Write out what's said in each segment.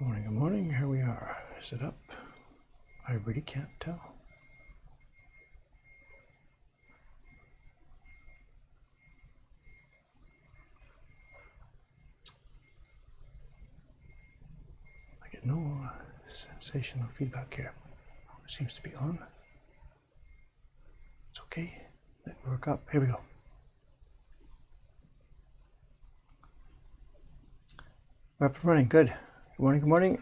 Morning, good morning. Here we are. Is it up? I really can't tell. I get no sensational feedback here. It seems to be on. It's okay. Network up. Here we go. We're up and running. Good. Good morning, good morning.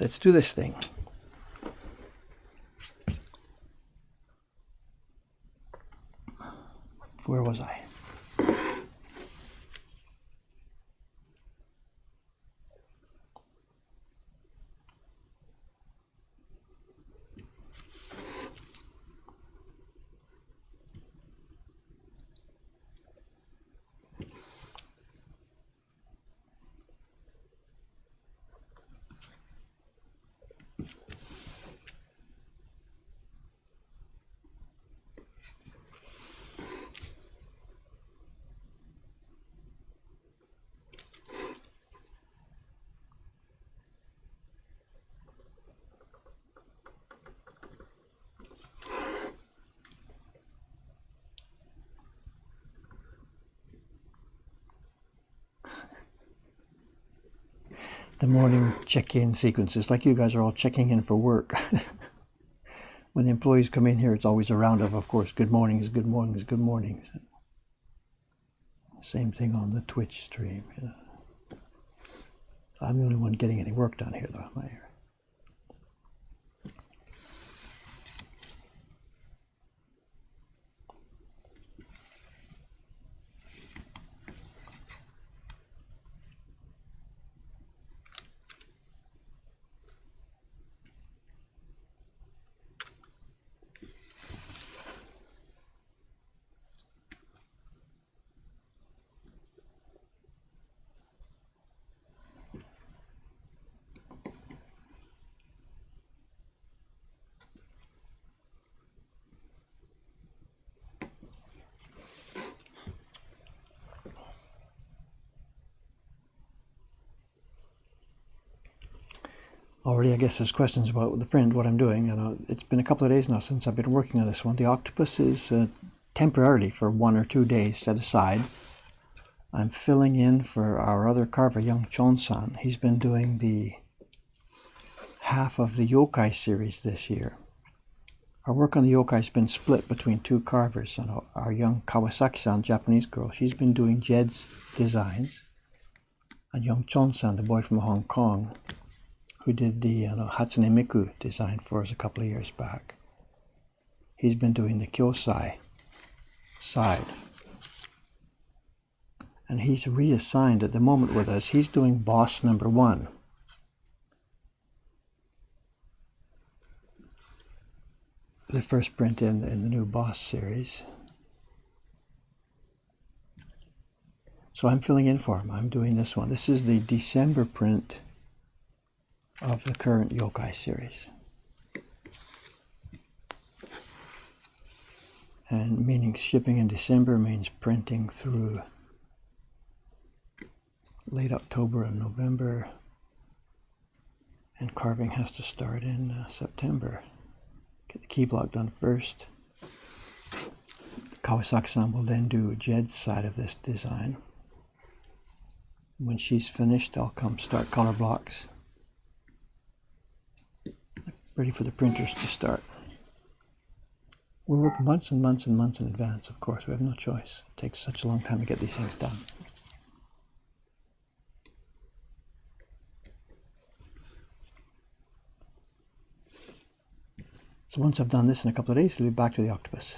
Let's do this thing. Where was I? The morning check-in sequences, like you guys are all checking in for work. When the employees come in here, it's always a round of course, good mornings, good mornings, good mornings. Same thing on the Twitch stream. I'm the only one getting any work done here, though. Already, I guess there's questions about the print, what I'm doing. It's been a couple of days now since I've been working on this one. The octopus is temporarily for 1 or 2 days set aside. I'm filling in for our other carver, young Chon-san. He's been doing the half of the yokai series this year. Our work on the yokai has been split between 2 carvers. And our young Kawasaki-san, Japanese girl, she's been doing Jed's designs. And young Chon-san, the boy from Hong Kong, who did the Hatsune Miku design for us a couple of years back. He's been doing the Kyosai side. And he's reassigned at the moment with us. He's doing boss number 1. The first print in the new boss series. So I'm filling in for him. I'm doing this one. This is the December print of the current yokai series. And meaning shipping in December means printing through late October and November, and carving has to start in September. Get the key block done first. Kawasaki-san will then do Jed's side of this design. When she's finished, I'll come start color blocks. Ready for the printers to start. We work months and months and months in advance, of course. We have no choice. It takes such a long time to get these things done. So once I've done this in a couple of days, we'll be back to the octopus.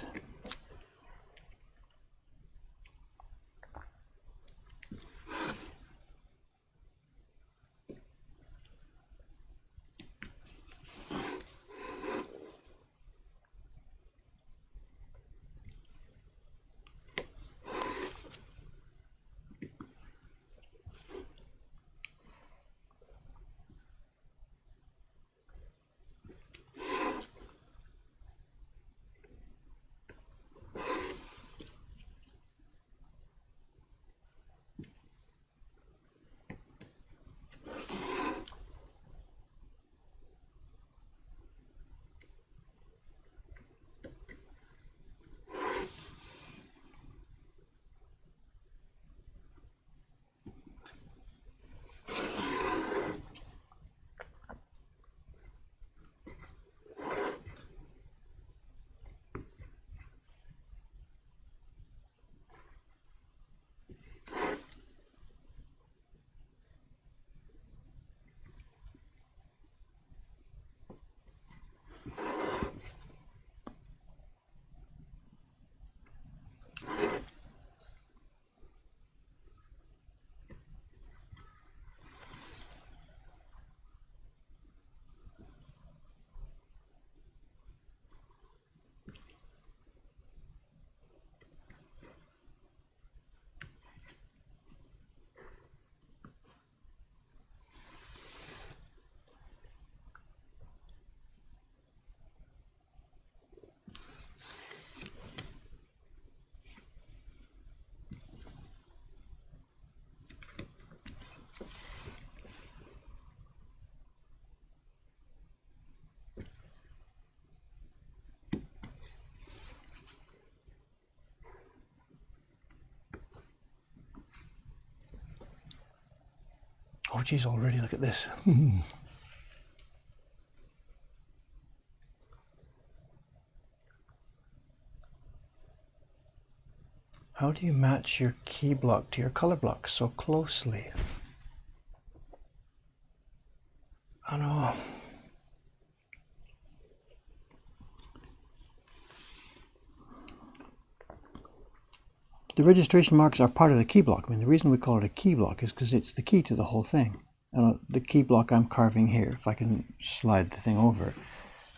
Oh geez, already look at this. How do you match your key block to your color block so closely? I don't know. The registration marks are part of the key block. I mean, the reason we call it a key block is because it's the key to the whole thing. The key block I'm carving here, if I can slide the thing over,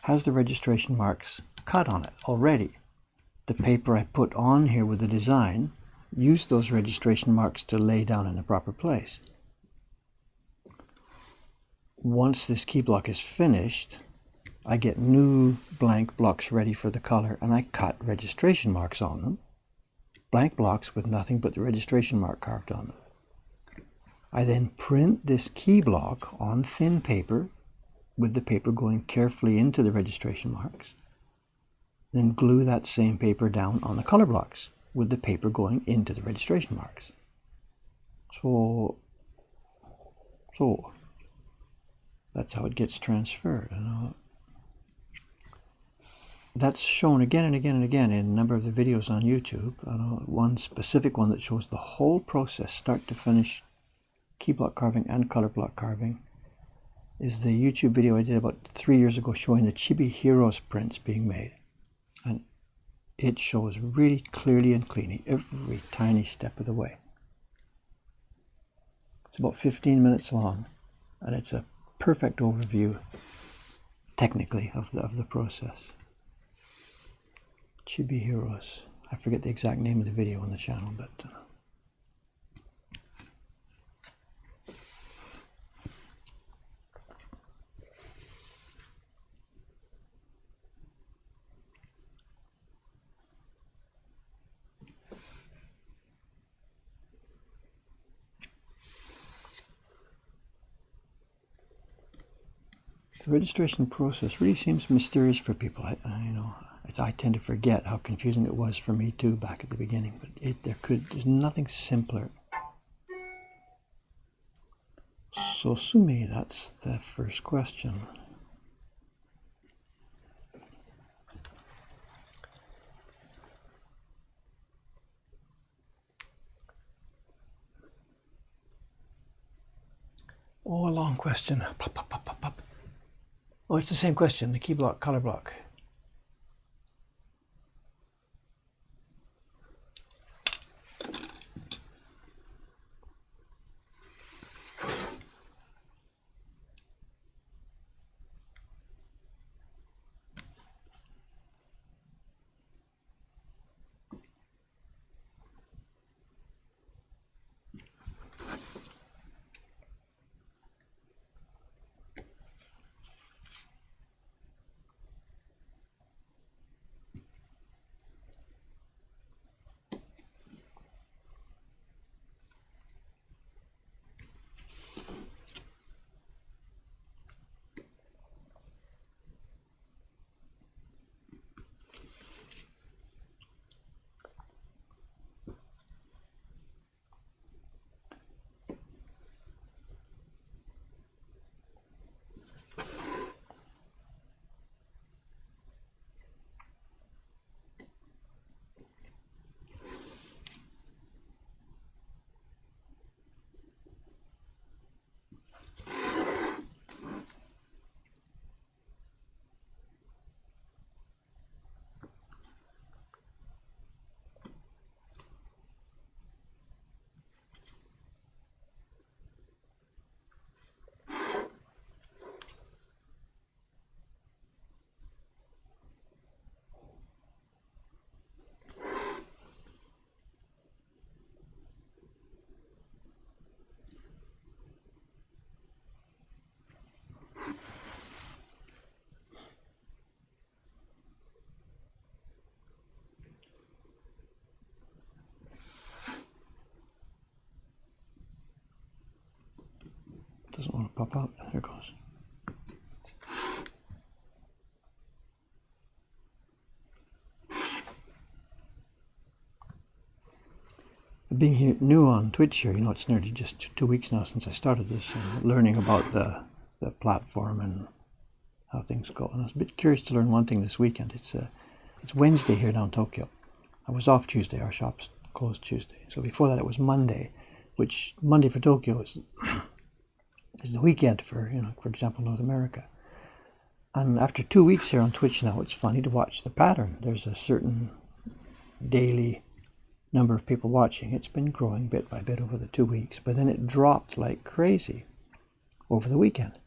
has the registration marks cut on it already. The paper I put on here with the design used those registration marks to lay down in the proper place. Once this key block is finished, I get new blank blocks ready for the color, and I cut registration marks on them. Blank blocks with nothing but the registration mark carved on them. I then print this key block on thin paper with the paper going carefully into the registration marks. Then glue that same paper down on the color blocks with the paper going into the registration marks. So that's how it gets transferred. That's shown again and again and again in a number of the videos on YouTube. One specific one that shows the whole process, start to finish, key block carving and color block carving, is the YouTube video I did about 3 years ago showing the Chibi Heroes prints being made. And it shows really clearly and cleanly every tiny step of the way. It's about 15 minutes long, and it's a perfect overview, technically, of the process. Chibi Heroes. I forget the exact name of the video on the channel, but the registration process really seems mysterious for people. I tend to forget how confusing it was for me too back at the beginning, but there's nothing simpler. So Sumi, that's the first question. Oh, a long question. Pop. Oh, it's the same question, the key block, color block. Doesn't want to pop out. There it goes. being here, new on Twitch here, it's nearly just 2 weeks now since I started this, and learning about the platform and how things go. And I was a bit curious to learn one thing this weekend. It's Wednesday here down in Tokyo. I was off Tuesday. Our shop's closed Tuesday. So before that, it was Monday, which Monday for Tokyo is the weekend for for example, North America. And after 2 weeks here on Twitch now, it's funny to watch the pattern. There's a certain daily number of people watching. It's been growing bit by bit over the 2 weeks, but then it dropped like crazy over the weekend.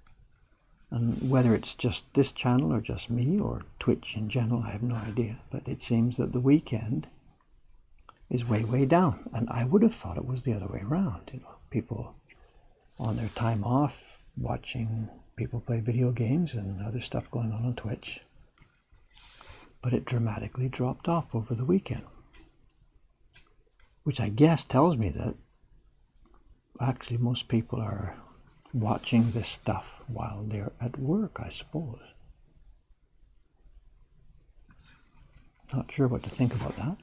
And whether it's just this channel or just me or Twitch in general, I have no idea. But it seems that the weekend is way, way down. And I would have thought it was the other way around. People on their time off watching people play video games and other stuff going on Twitch. But it dramatically dropped off over the weekend, which I guess tells me that actually most people are watching this stuff while they're at work, I suppose. Not sure what to think about that.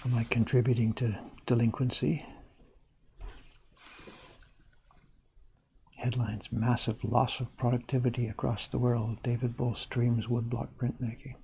Am I contributing to delinquency? Headlines: massive loss of productivity across the world. David Bull streams Woodblock printmaking.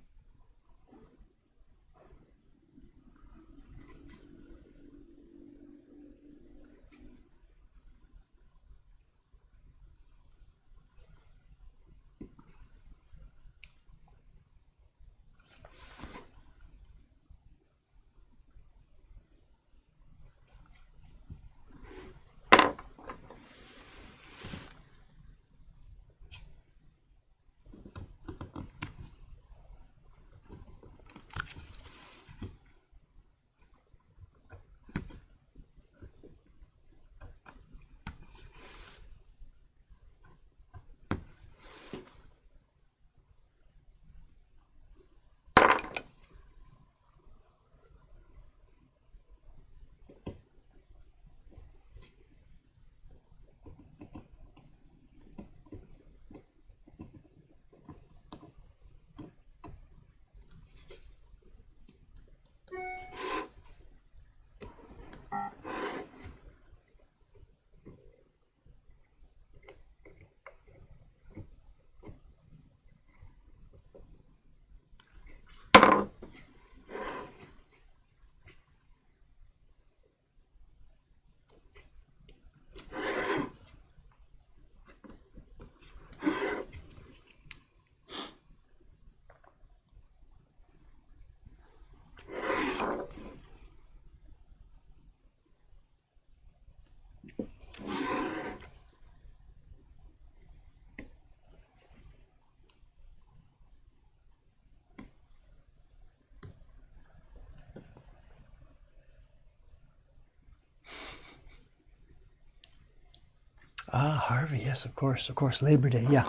Ah, Harvey, yes, of course, Labor Day, yeah.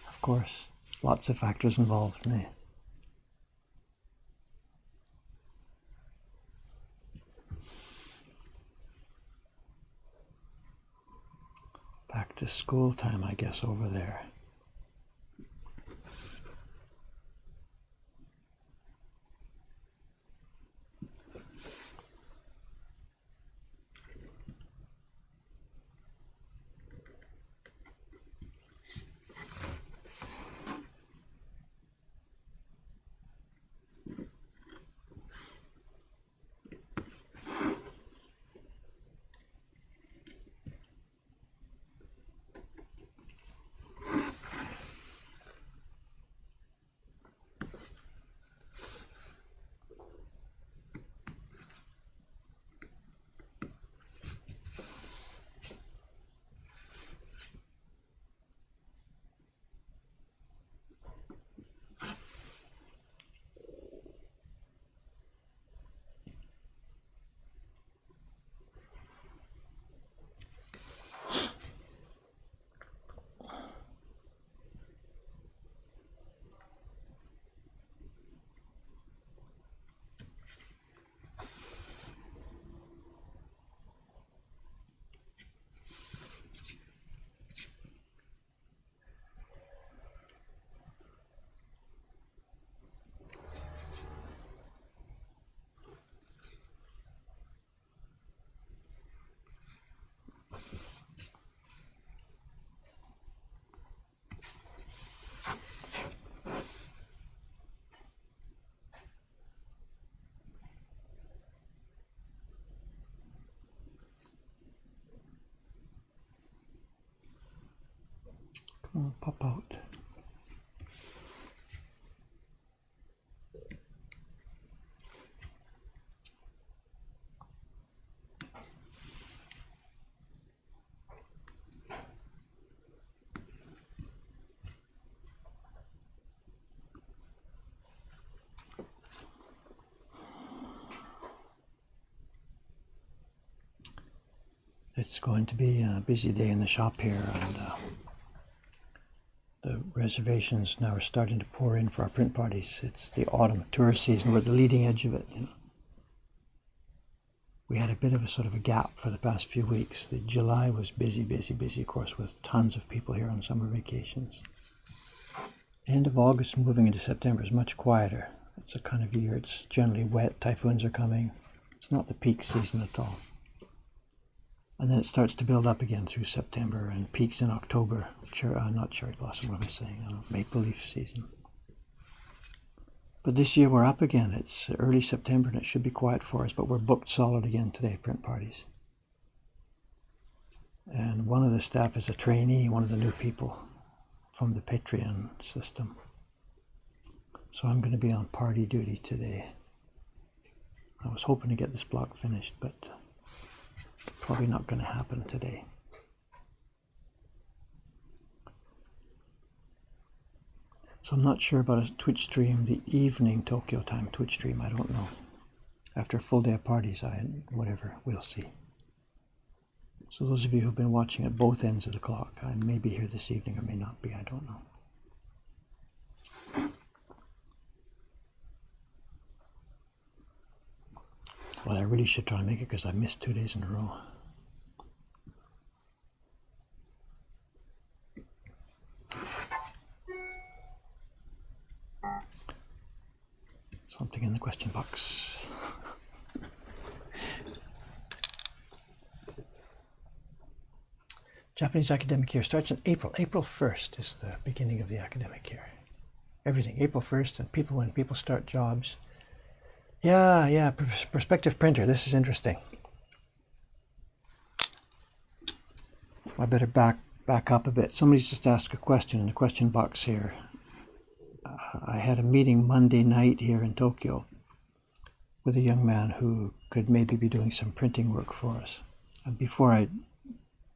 Of course, lots of factors involved. Back to school time, I guess, over there. I'll pop out. It's going to be a busy day in the shop here, and the reservations now are starting to pour in for our print parties. It's the autumn tourist season. We're at the leading edge of it. We had a bit of a sort of a gap for the past few weeks. The July was busy, of course, with tons of people here on summer vacations. End of August, moving into September is much quieter. It's a kind of year, it's generally wet, typhoons are coming. It's not the peak season at all. And then it starts to build up again through September and peaks in October. Not cherry blossom, what am I saying? Maple leaf season. But this year we're up again. It's early September and it should be quiet for us, but we're booked solid again today, print parties. And one of the staff is a trainee, one of the new people from the Patreon system. So I'm going to be on party duty today. I was hoping to get this block finished, but probably not going to happen today. So I'm not sure about a Twitch stream, the evening Tokyo time Twitch stream, I don't know. After a full day of parties, whatever, we'll see. So those of you who've been watching at both ends of the clock, I may be here this evening or may not be, I don't know. Well, I really should try and make it because I missed 2 days in a row. Something in the question box. Japanese academic year starts in April. April 1st is the beginning of the academic year. Everything, April 1st, and when people start jobs. Yeah, prospective printer, this is interesting. I better back up a bit. Somebody's just asked a question in the question box here. I had a meeting Monday night here in Tokyo with a young man who could maybe be doing some printing work for us. And before I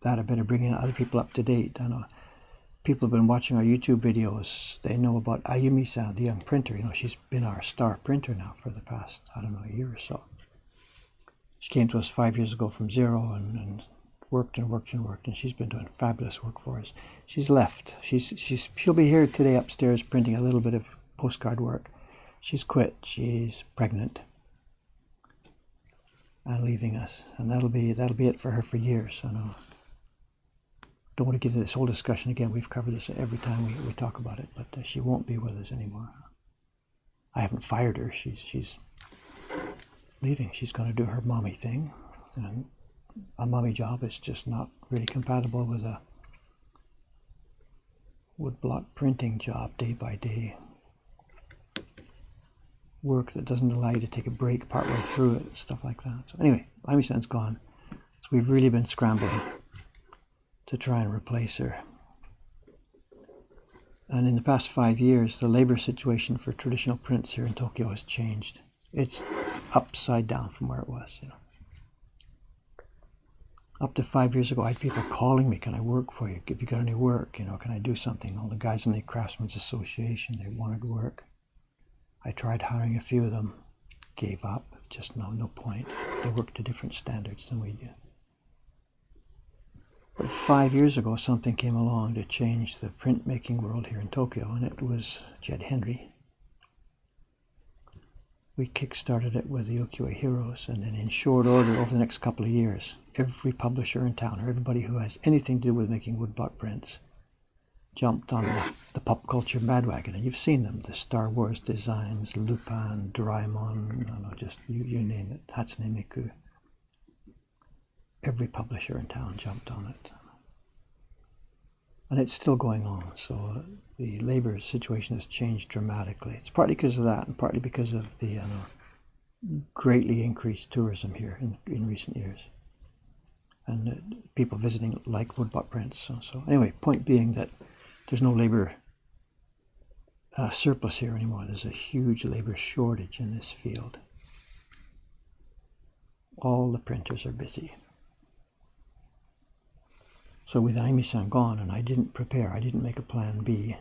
better bring in other people up to date. I know people have been watching our YouTube videos. They know about Ayumi-san, the young printer. She's been our star printer now for the past, a year or so. She came to us 5 years ago from zero and worked, and she's been doing fabulous work for us. She's left. She'll be here today upstairs printing a little bit of postcard work. She's quit. She's pregnant and leaving us, and that'll be it for her for years. I know. Don't want to get into this whole discussion again. We've covered this every time we talk about it, but she won't be with us anymore. I haven't fired her. She's leaving. She's going to do her mommy thing, and a mommy job is just not really compatible with a woodblock printing job, day by day work that doesn't allow you to take a break partway through it, stuff like that. So anyway, Ayumi-san's gone. So we've really been scrambling to try and replace her. And in the past 5 years, the labor situation for traditional prints here in Tokyo has changed. It's upside down from where it was. Up to 5 years ago, I had people calling me, can I work for you? Have you got any work? Can I do something? All the guys in the Craftsmen's Association, they wanted work. I tried hiring a few of them, gave up, just no point. They work to different standards than we do. But 5 years ago, something came along to change the printmaking world here in Tokyo, and it was Jed Henry. We kick-started it with the Ukiyo Heroes, and then in short order, over the next couple of years, every publisher in town, or everybody who has anything to do with making woodblock prints, jumped on the pop culture bandwagon. And you've seen them, the Star Wars designs, Lupin, Doraemon, just you name it, Hatsune Miku. Every publisher in town jumped on it. And it's still going on, so the labor situation has changed dramatically. It's partly because of that, and partly because of the greatly increased tourism here in recent years. And people visiting like woodblock prints. So anyway, point being that there's no labor surplus here anymore. There's a huge labor shortage in this field. All the printers are busy. So with Aimi-san gone, and I didn't prepare, I didn't make a plan B,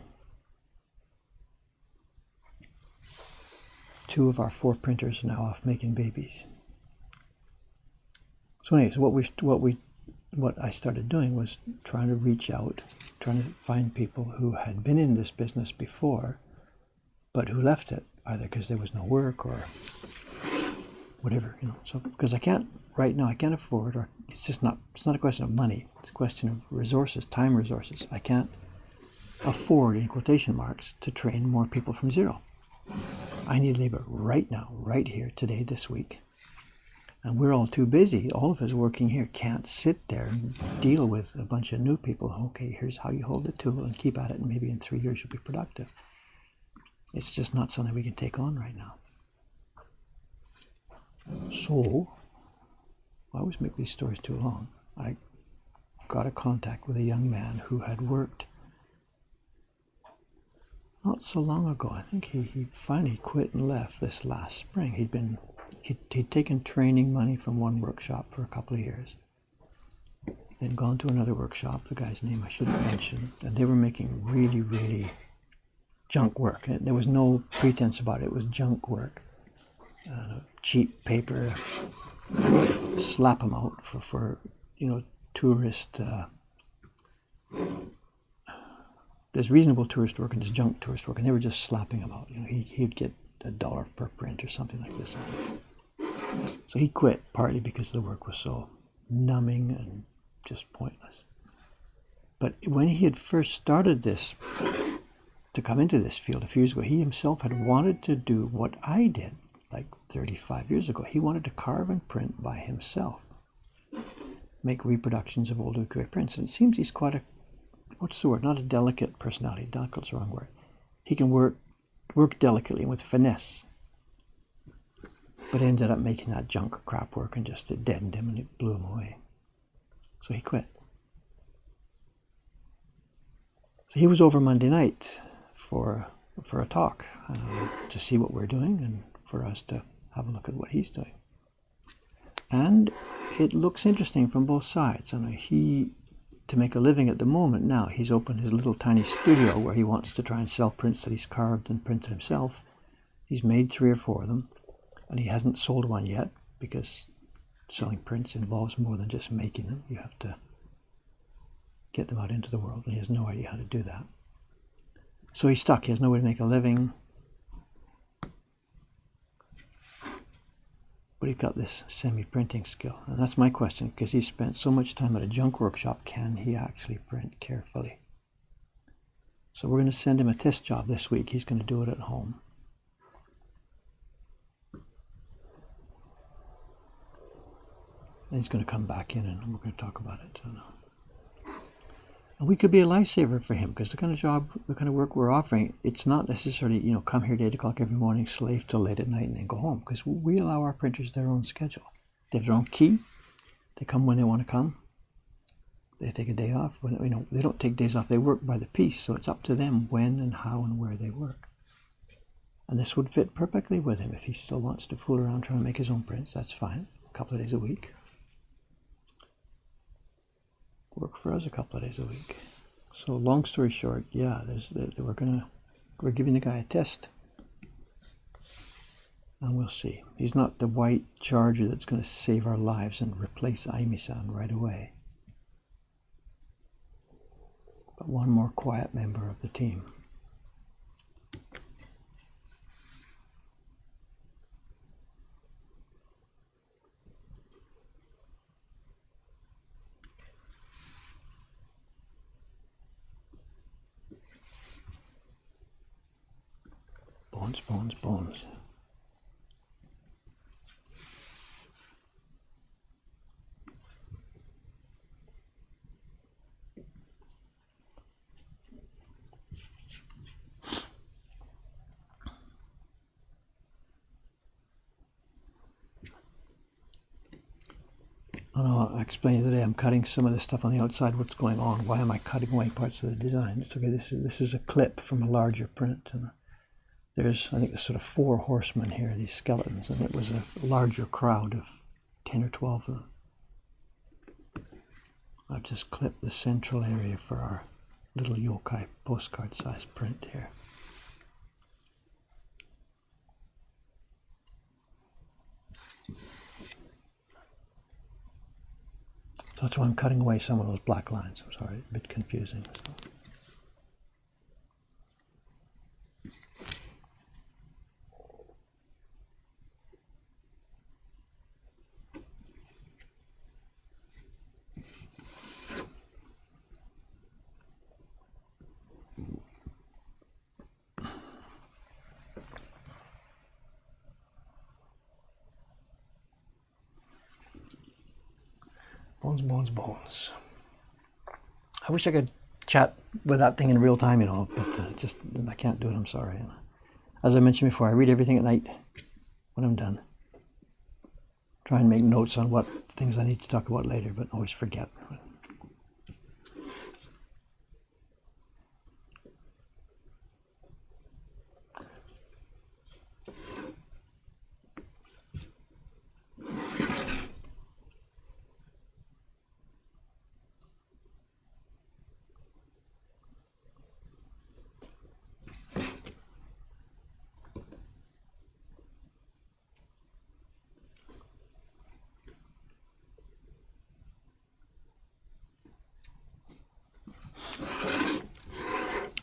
2 of our 4 printers are now off making babies. So anyways, what I started doing was trying to reach out, trying to find people who had been in this business before, but who left it, either because there was no work or whatever, So because I can't right now, I can't afford, or it's not a question of money. It's a question of resources, time resources. I can't afford, in quotation marks, to train more people from zero. I need labor right now, right here, today, this week. And we're all too busy. All of us working here can't sit there and deal with a bunch of new people. Okay, here's how you hold the tool and keep at it, and maybe in 3 years you'll be productive. It's just not something we can take on right now. So, I always make these stories too long. I got a contact with a young man who had worked not so long ago. I think he finally quit and left this last spring. He'd taken training money from one workshop for a couple of years, then gone to another workshop, the guy's name I shouldn't mention, and they were making really, really junk work. There was no pretense about it. It was junk work. Cheap paper, slap them out for tourist. There's reasonable tourist work and there's junk tourist work, and they were just slapping them out. He'd get $1 per print or something like this. So he quit, partly because the work was so numbing and just pointless. But when he had first started this, to come into this field a few years ago, he himself had wanted to do what I did like 35 years ago. He wanted to carve and print by himself, make reproductions of old ukiyo prints. And it seems he's quite a, what's the word, not a delicate personality, delicate's the wrong word. He can work delicately with finesse, but ended up making that junk crap work and just it deadened him and it blew him away. So he quit. So he was over Monday night for a talk to see what we're doing and for us to have a look at what he's doing. And it looks interesting from both sides. And to make a living at the moment now, he's opened his little tiny studio where he wants to try and sell prints that he's carved and printed himself. He's made 3 or 4 of them, and he hasn't sold one yet because selling prints involves more than just making them. You have to get them out into the world, and he has no idea how to do that. So he's stuck. He has no way to make a living. But he's got this semi-printing skill. And that's my question, because he's spent so much time at a junk workshop, can he actually print carefully? So we're going to send him a test job this week. He's going to do it at home. And he's going to come back in and we're going to talk about it. And we could be a lifesaver for him, because the kind of job, the kind of work we're offering, it's not necessarily, come here at 8 o'clock every morning, slave till late at night, and then go home. Because we allow our printers their own schedule. They have their own key. They come when they want to come. They take a day off. They don't take days off. They work by the piece. So it's up to them when and how and where they work. And this would fit perfectly with him. If he still wants to fool around trying to make his own prints, that's fine. A couple of days a week. Work for us a couple of days a week. So long story short, yeah, we're giving the guy a test, and we'll see. He's not the white charger that's going to save our lives and replace Aimi-san right away, but one more quiet member of the team. Bones. I know I explained today I'm cutting some of this stuff on the outside. What's going on? Why am I cutting away parts of the design? It's okay. This is a clip from a larger print, and there's, I think there's sort of 4 horsemen here, these skeletons, and it was a larger crowd of 10 or 12 of them. I've just clipped the central area for our little yokai postcard size print here. So that's why I'm cutting away some of those black lines. I'm sorry, a bit confusing. So. Bones, bones, bones. I wish I could chat with that thing in real time, you know, but just I can't do it. I'm sorry. As I mentioned before, I read everything at night when I'm done. Try and make notes on what things I need to talk about later, but always forget.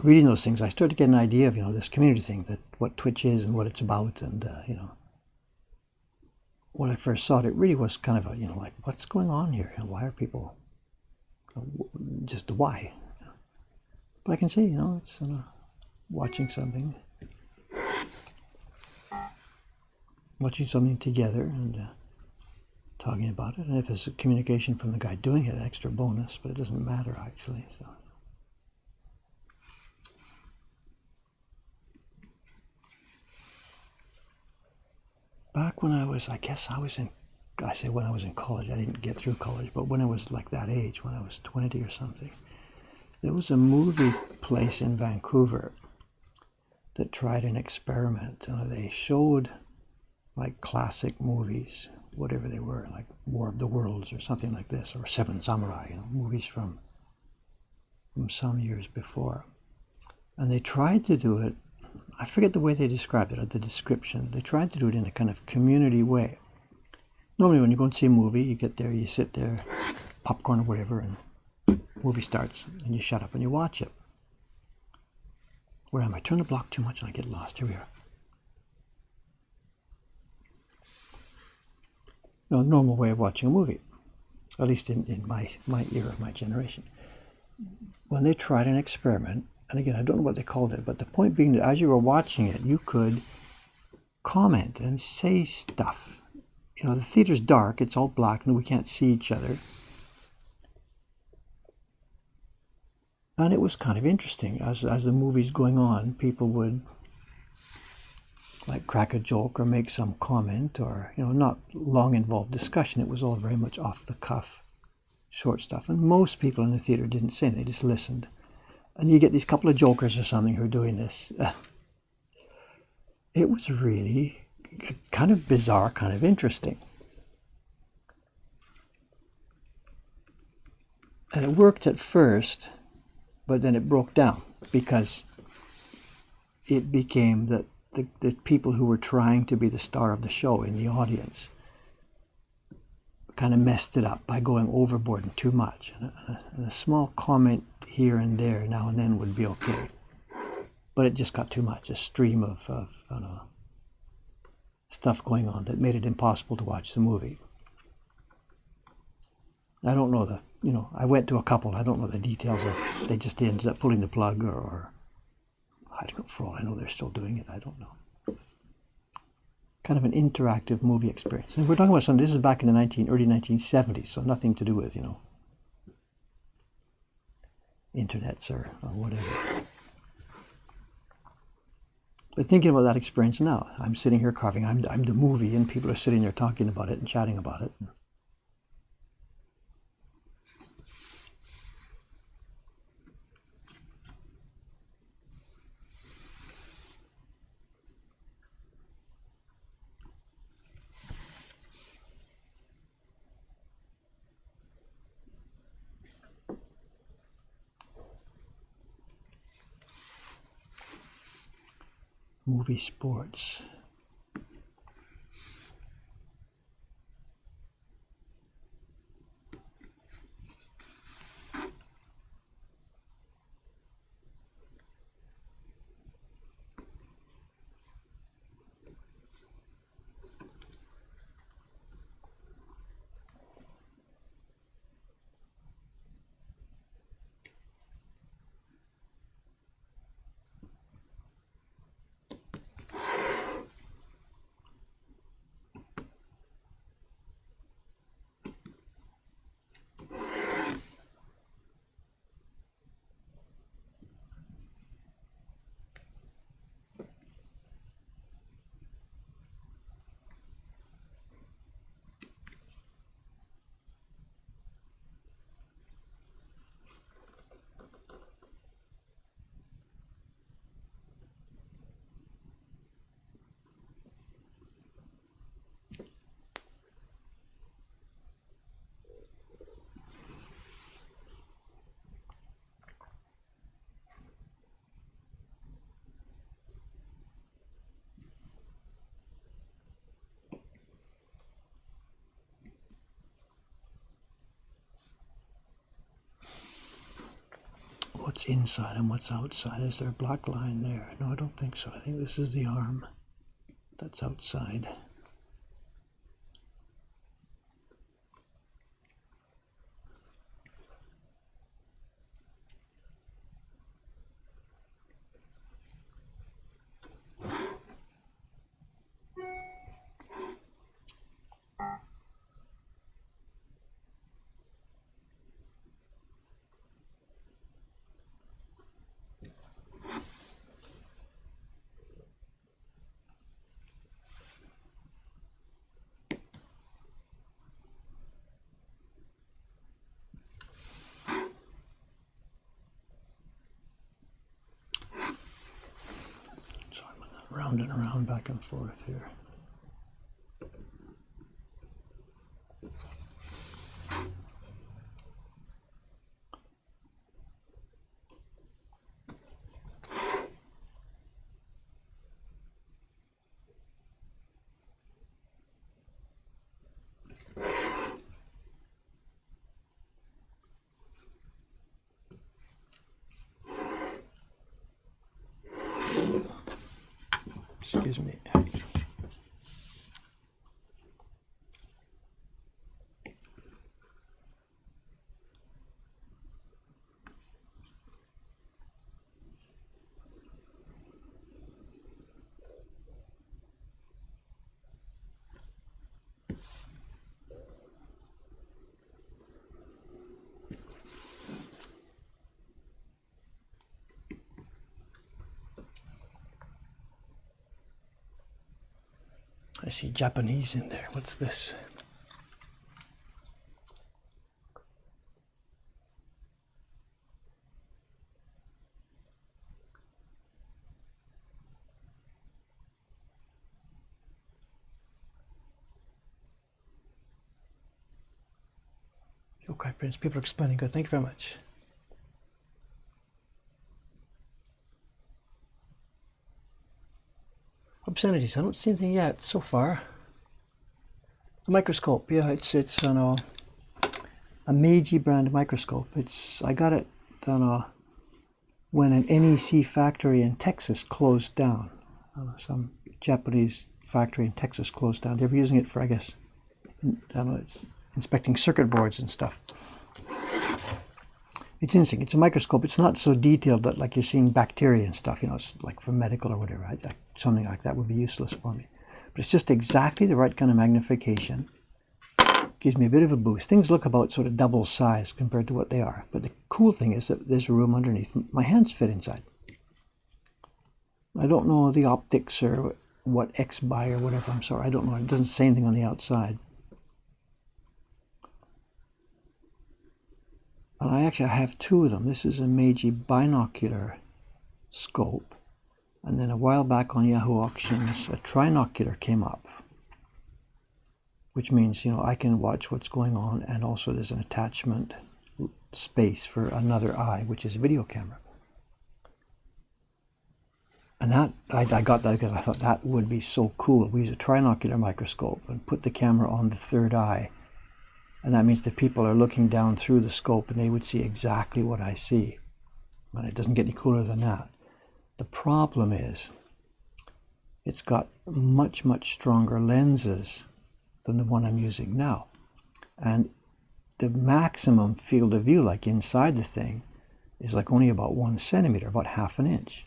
Reading those things, I started to get an idea of, you know, this community thing, that what Twitch is and what it's about, and you know, when I first saw it, it really was kind of a, you know, like, what's going on here? You know, why are people, just the why? But I can see, you know, it's watching something together and talking about it, and if there's a communication from the guy doing it, an extra bonus, but it doesn't matter actually. So. Back when I was, I say when I was in college, I didn't get through college, but when I was like that age, when I was 20 or something, there was a movie place in Vancouver that tried an experiment. They showed like classic movies, whatever they were, like War of the Worlds or something like this, or Seven Samurai, you know, movies from some years before. And they tried to do it, I forget the way they described it, or the description. They tried to do it in a kind of community way. Normally when you go and see a movie, you get there, you sit there, popcorn or whatever, and the movie starts, and you shut up and you watch it. Where am I? Turn the block too much and I get lost. Here we are. No, normal way of watching a movie, at least in my era, my generation. When they tried an experiment, and again, I don't know what they called it, but the point being that as you were watching it, you could comment and say stuff. You know, the theater's dark, it's all black, and we can't see each other. And it was kind of interesting. As the movie's going on, people would like crack a joke or make some comment, or, you know, not long involved discussion. It was all very much off the cuff, short stuff. And most people in the theater didn't say anything, they just listened. And you get these couple of jokers or something who are doing this. It was really kind of bizarre, kind of interesting. And it worked at first, but then it broke down because it became that the people who were trying to be the star of the show in the audience kind of messed it up by going overboard and too much. And a small comment here and there now and then would be okay. But it just got too much, a stream of I don't know, stuff going on that made it impossible to watch the movie. I don't know I went to a couple, I don't know the details of, they just ended up pulling the plug or I don't know, for all I know they're still doing it, I don't know. Kind of an interactive movie experience. And we're talking about something, this is back in the early 1970s, so nothing to do with, you know, internets or whatever. But thinking about that experience now, I'm sitting here carving, I'm the movie, and people are sitting there talking about it and chatting about it. movie sports. What's inside and what's outside? Is there a black line there? No, I don't think so. I think this is the arm that's outside. Round and around, back and forth here. Excuse me. I see Japanese in there. What's this? Okay, Prince. People are explaining. Good. Thank you very much. Obscenities. I don't see anything yet so far. The microscope. Yeah, it's on a Meiji brand microscope. I got it on when an NEC factory in Texas closed down. Some Japanese factory in Texas closed down. They were using it for, I guess, I don't know, it's inspecting circuit boards and stuff. It's interesting. It's a microscope. It's not so detailed that like you're seeing bacteria and stuff, you know, it's like for medical or whatever. Something like that would be useless for me. But it's just exactly the right kind of magnification. Gives me a bit of a boost. Things look about sort of double size compared to what they are. But the cool thing is that there's room underneath. My hands fit inside. I don't know the optics or what X by or whatever. I'm sorry, I don't know. It doesn't say anything on the outside. And I have two of them. This is a Meiji binocular scope. And then a while back on Yahoo Auctions, a trinocular came up. Which means, you know, I can watch what's going on, and also there's an attachment space for another eye, which is a video camera. And that I got that because I thought that would be so cool. We use a trinocular microscope and put the camera on the third eye. And that means that people are looking down through the scope and they would see exactly what I see. And it doesn't get any cooler than that. The problem is it's got much, much stronger lenses than the one I'm using now. And the maximum field of view, like inside the thing, is like only about 1 centimeter, about ½ an inch.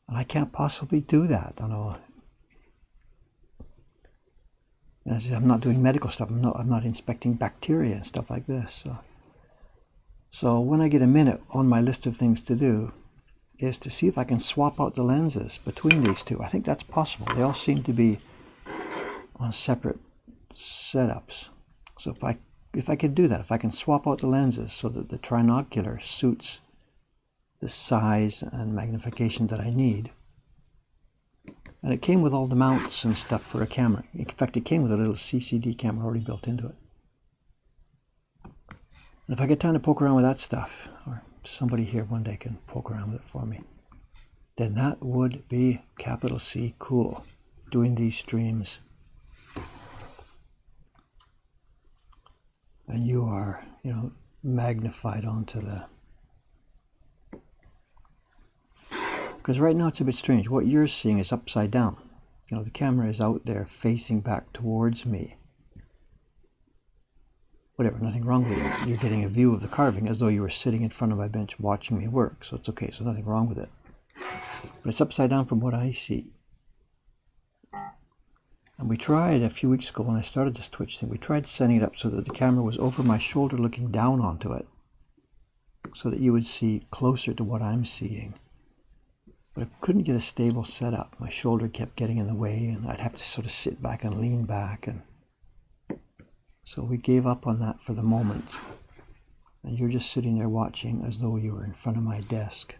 And I can't possibly do that. I know. I'm not doing medical stuff. I'm not inspecting bacteria and stuff like this. So when I get a minute, on my list of things to do is to see if I can swap out the lenses between these two. I think that's possible. They all seem to be on separate setups. So if I could do that, if I can swap out the lenses so that the trinocular suits the size and magnification that I need. And it came with all the mounts and stuff for a camera. In fact, it came with a little CCD camera already built into it. And if I get time to poke around with that stuff, or somebody here one day can poke around with it for me, then that would be capital C cool, doing these streams. And you are, magnified onto the... Because right now it's a bit strange. What you're seeing is upside down. The camera is out there facing back towards me. Whatever, nothing wrong with it. You're getting a view of the carving as though you were sitting in front of my bench watching me work. So it's okay, so nothing wrong with it. But it's upside down from what I see. And we tried a few weeks ago when I started this Twitch thing, we tried setting it up so that the camera was over my shoulder looking down onto it, so that you would see closer to what I'm seeing. But I couldn't get a stable setup. My shoulder kept getting in the way and I'd have to sort of sit back and lean back. And so we gave up on that for the moment. And you're just sitting there watching as though you were in front of my desk,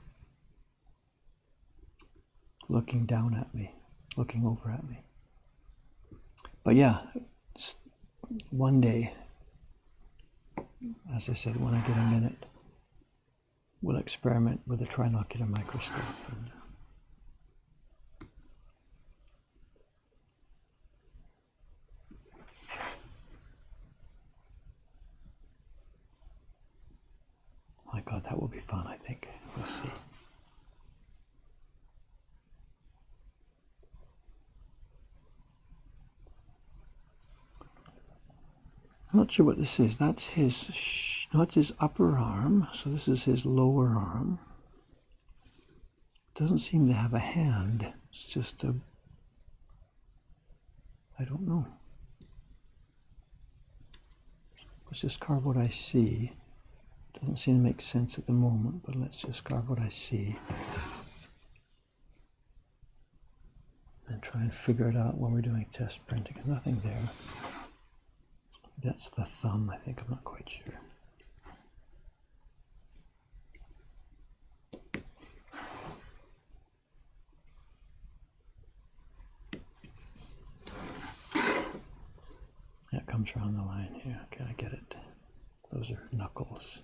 looking down at me, looking over at me. But yeah, one day, as I said, when I get a minute, we'll experiment with a trinocular microscope. My God, that will be fun, I think. We'll see. I'm not sure what this is. That's his upper arm. So this is his lower arm. Doesn't seem to have a hand. It's just I don't know. Let's just carve what I see. Doesn't seem to make sense at the moment, but let's just carve what I see. And try and figure it out when we're doing test printing. Nothing there. That's the thumb, I think. I'm not quite sure. Yeah, it comes around the line here. Okay, I get it. Those are knuckles.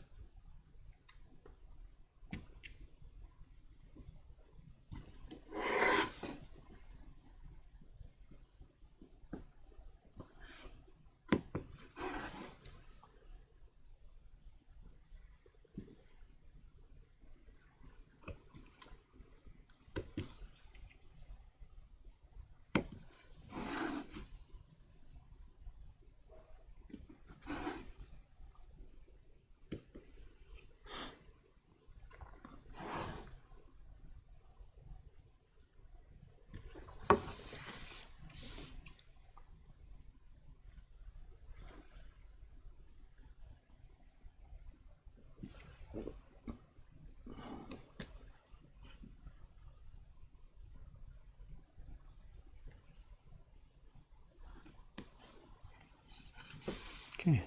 Okay.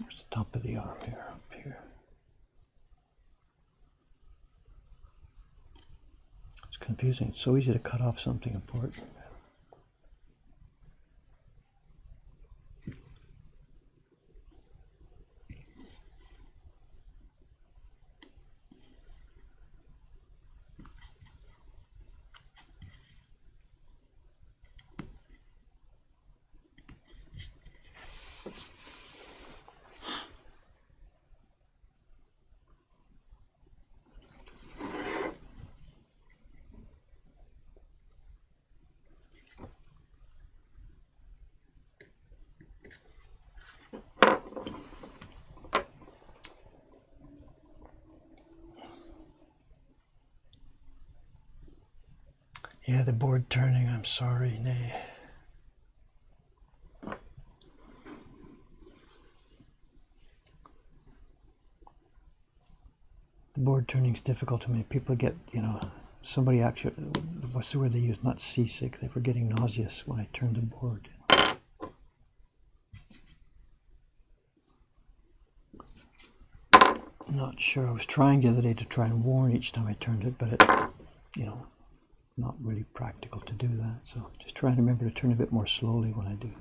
Here's the top of the arm here, up here. It's confusing. It's so easy to cut off something important. Yeah, the board turning, I'm sorry, nay. The board turning is difficult to me. People get, somebody actually, what's the word they use? Not seasick, they were getting nauseous when I turned the board. Not sure. I was trying the other day to try and warn each time I turned it, but it, not really practical to do that. So just trying to remember to turn a bit more slowly when I do.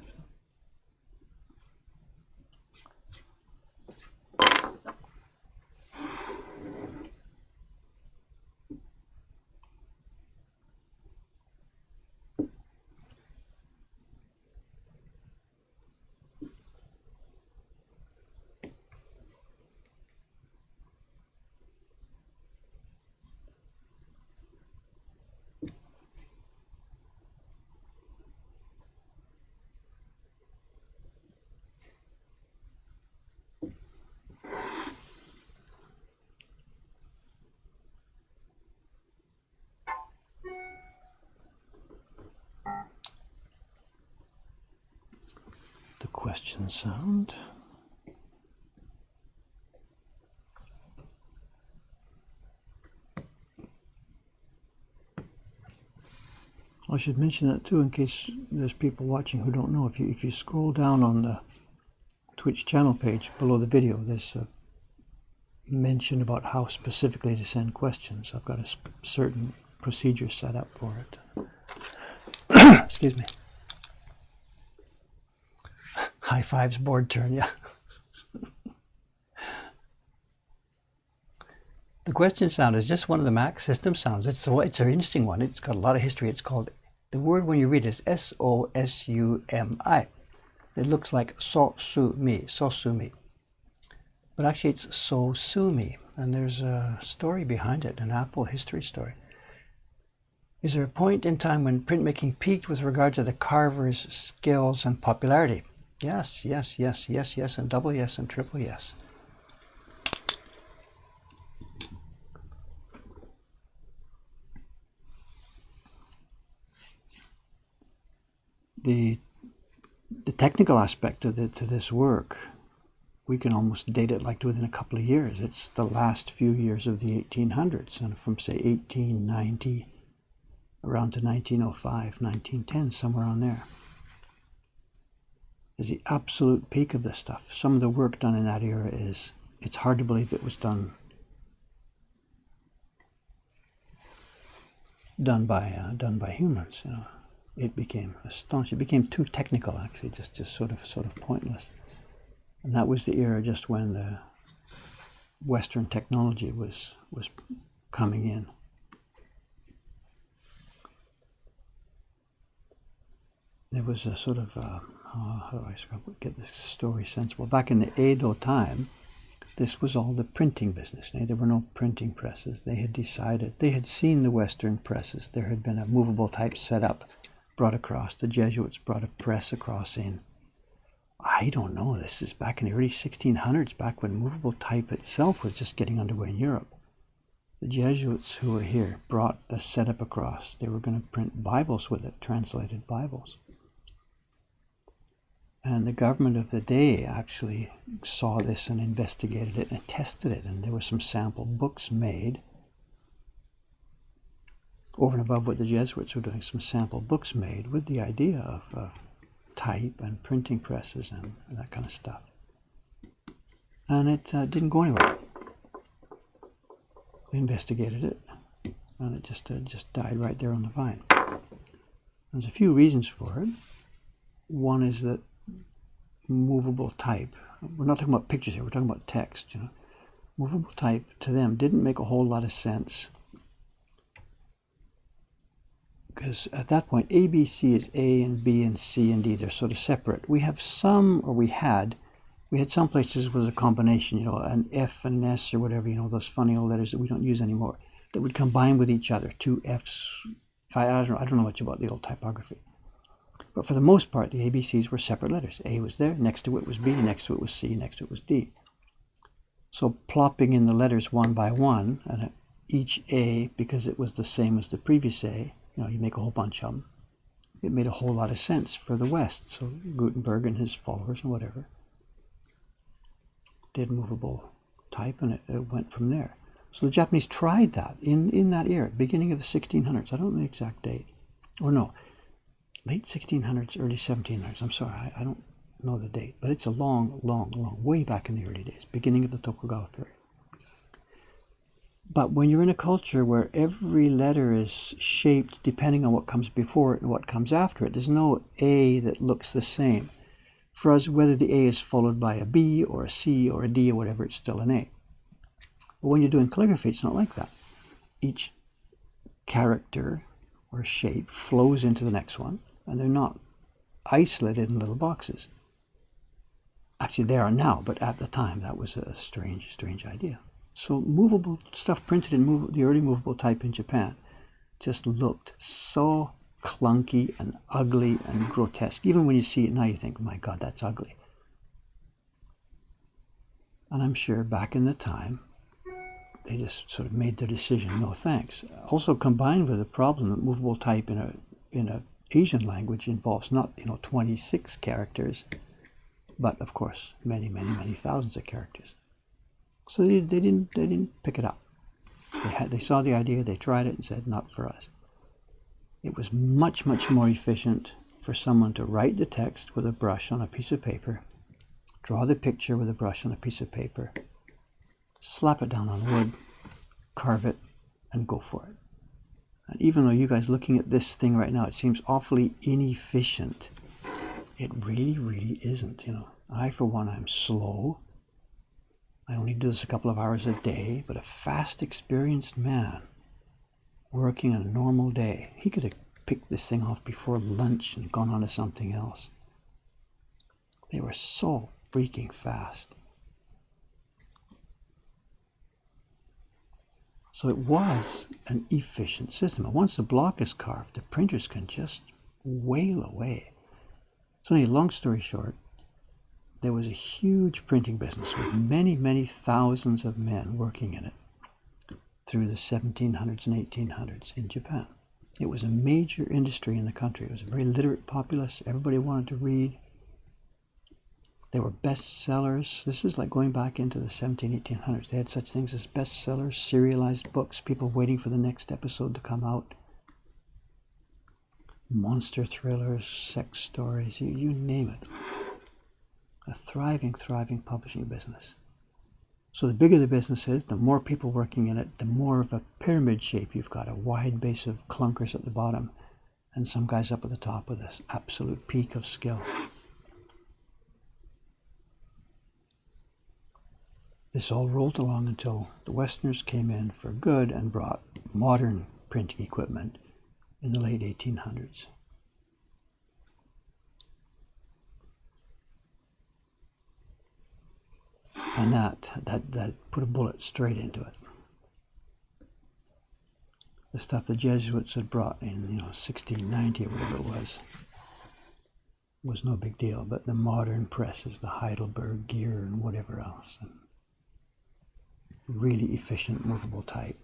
The question sound. I should mention that too, in case there's people watching who don't know. If you scroll down on the Twitch channel page below the video, there's a mention about how specifically to send questions. I've got a certain procedure set up for it. Excuse me. High fives, board turn, yeah. The question sound is just one of the Mac system sounds. It's an interesting one. It's got a lot of history. It's called, the word when you read it is S-O-S-U-M-I. It looks like sosumi. But actually it's sosumi, and there's a story behind it, an Apple history story. Is there a point in time when printmaking peaked with regard to the carver's skills and popularity? Yes, yes, yes, yes, yes, and double yes and triple yes. The technical aspect of to this work, we can almost date it like within a couple of years. It's the last few years of the 1800s, and from say 1890 around to 1905, 1910, somewhere on there is the absolute peak of this stuff. Some of the work done in that era it's hard to believe it was done by humans. It became astonishing. It became too technical, actually, just sort of pointless. And that was the era just when the Western technology was coming in. There was a sort of how do I get this story sensible? Back in the Edo time, this was all the printing business. There were no printing presses. They had seen the Western presses. There had been a movable type set up, brought across. The Jesuits brought a press across in, I don't know, this is back in the early 1600s, back when movable type itself was just getting underway in Europe. The Jesuits who were here brought a setup across. They were going to print Bibles with it, translated Bibles. And the government of the day actually saw this and investigated it and tested it. And there were some sample books made. Over and above what the Jesuits were doing, some sample books made with the idea of type and printing presses and that kind of stuff. And it didn't go anywhere. We investigated it, and it just died right there on the vine. There's a few reasons for it. One is that movable type, we're not talking about pictures here, we're talking about text. Movable type to them didn't make a whole lot of sense, because at that point ABC is A and B and C and D. They're sort of separate. We have some, or we had some places where there's a combination, an F and an S or whatever, those funny old letters that we don't use anymore, that would combine with each other, two Fs. I don't know much about the old typography. But for the most part, the ABCs were separate letters. A was there, next to it was B, next to it was C, next to it was D. So plopping in the letters one by one, and each A, because it was the same as the previous A, you make a whole bunch of them. It made a whole lot of sense for the West. So Gutenberg and his followers and whatever did movable type, and it went from there. So the Japanese tried that in that era, beginning of the 1600s. I don't know the exact date. Or no, late 1600s, early 1700s. I'm sorry, I don't know the date. But it's a long, way back in the early days, beginning of the Tokugawa period. But when you're in a culture where every letter is shaped depending on what comes before it and what comes after it, there's no A that looks the same. For us, whether the A is followed by a B or a C or a D or whatever, it's still an A. But when you're doing calligraphy, it's not like that. Each character or shape flows into the next one, and they're not isolated in little boxes. Actually, they are now, but at the time, that was a strange idea. So movable stuff printed in the early movable type in Japan just looked so clunky and ugly and grotesque. Even when you see it now, you think, my God, that's ugly. And I'm sure back in the time, they just sort of made their decision, no thanks. Also combined with the problem that movable type in a Asian language involves not 26 characters, but of course many thousands of characters. So they didn't pick it up. They saw the idea, they tried it and said, not for us. It was much more efficient for someone to write the text with a brush on a piece of paper, draw the picture with a brush on a piece of paper, slap it down on wood, carve it, and go for it. And even though you guys looking at this thing right now, it seems awfully inefficient, it really isn't. I, for one, I'm slow. I only do this a couple of hours a day, but a fast, experienced man working on a normal day, he could have picked this thing off before lunch and gone on to something else. They were so freaking fast. So it was an efficient system. And once the block is carved, the printers can just wail away. So anyway, long story short, there was a huge printing business with many thousands of men working in it through the 1700s and 1800s in Japan. It was a major industry in the country. It was a very literate populace. Everybody wanted to read. They were bestsellers. This is like going back into the 1800s. They had such things as bestsellers, serialized books, people waiting for the next episode to come out, monster thrillers, sex stories, you name it. A thriving publishing business. So the bigger the business is, the more people working in it, the more of a pyramid shape you've got, a wide base of clunkers at the bottom and some guys up at the top with this absolute peak of skill. This all rolled along until the Westerners came in for good and brought modern printing equipment in the late 1800s. And that put a bullet straight into it. The stuff the Jesuits had brought in 1690 or whatever it was no big deal. But the modern presses, the Heidelberg gear and whatever else, and really efficient movable type.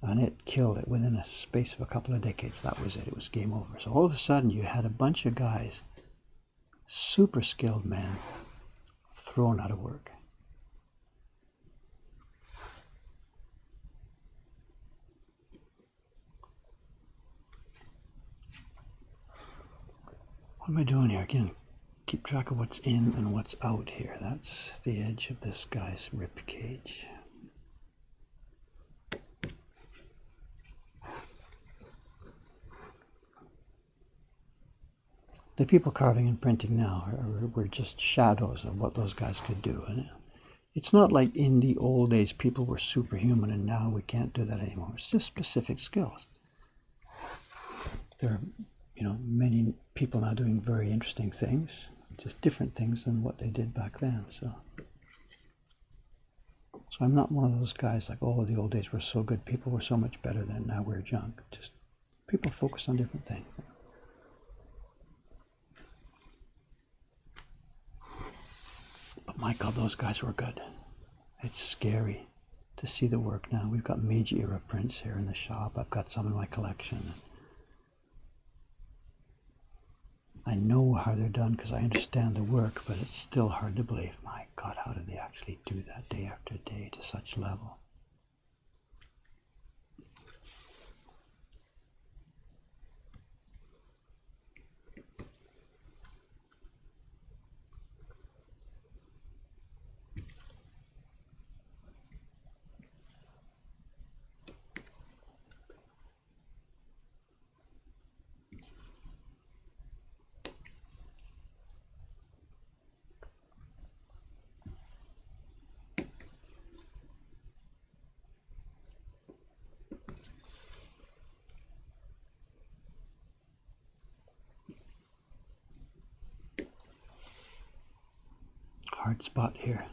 And it killed it within a space of a couple of decades. That was it. It was game over. So all of a sudden you had a bunch of guys, super skilled men, thrown out of work. What am I doing here? Again, keep track of what's in and what's out here. That's the edge of this guy's rib cage. The people carving and printing now were just shadows of what those guys could do. And it's not like in the old days people were superhuman and now we can't do that anymore. It's just specific skills. There are, many people now doing very interesting things, just different things than what they did back then. So I'm not one of those guys like, oh, the old days were so good, people were so much better then, now we're junk. Just people focus on different things. But my God, those guys were good. It's scary to see the work now. We've got Meiji era prints here in the shop. I've got some in my collection. I know how they're done because I understand the work, but it's still hard to believe. My God, how did they actually do that day after day to such level? Hard spot here.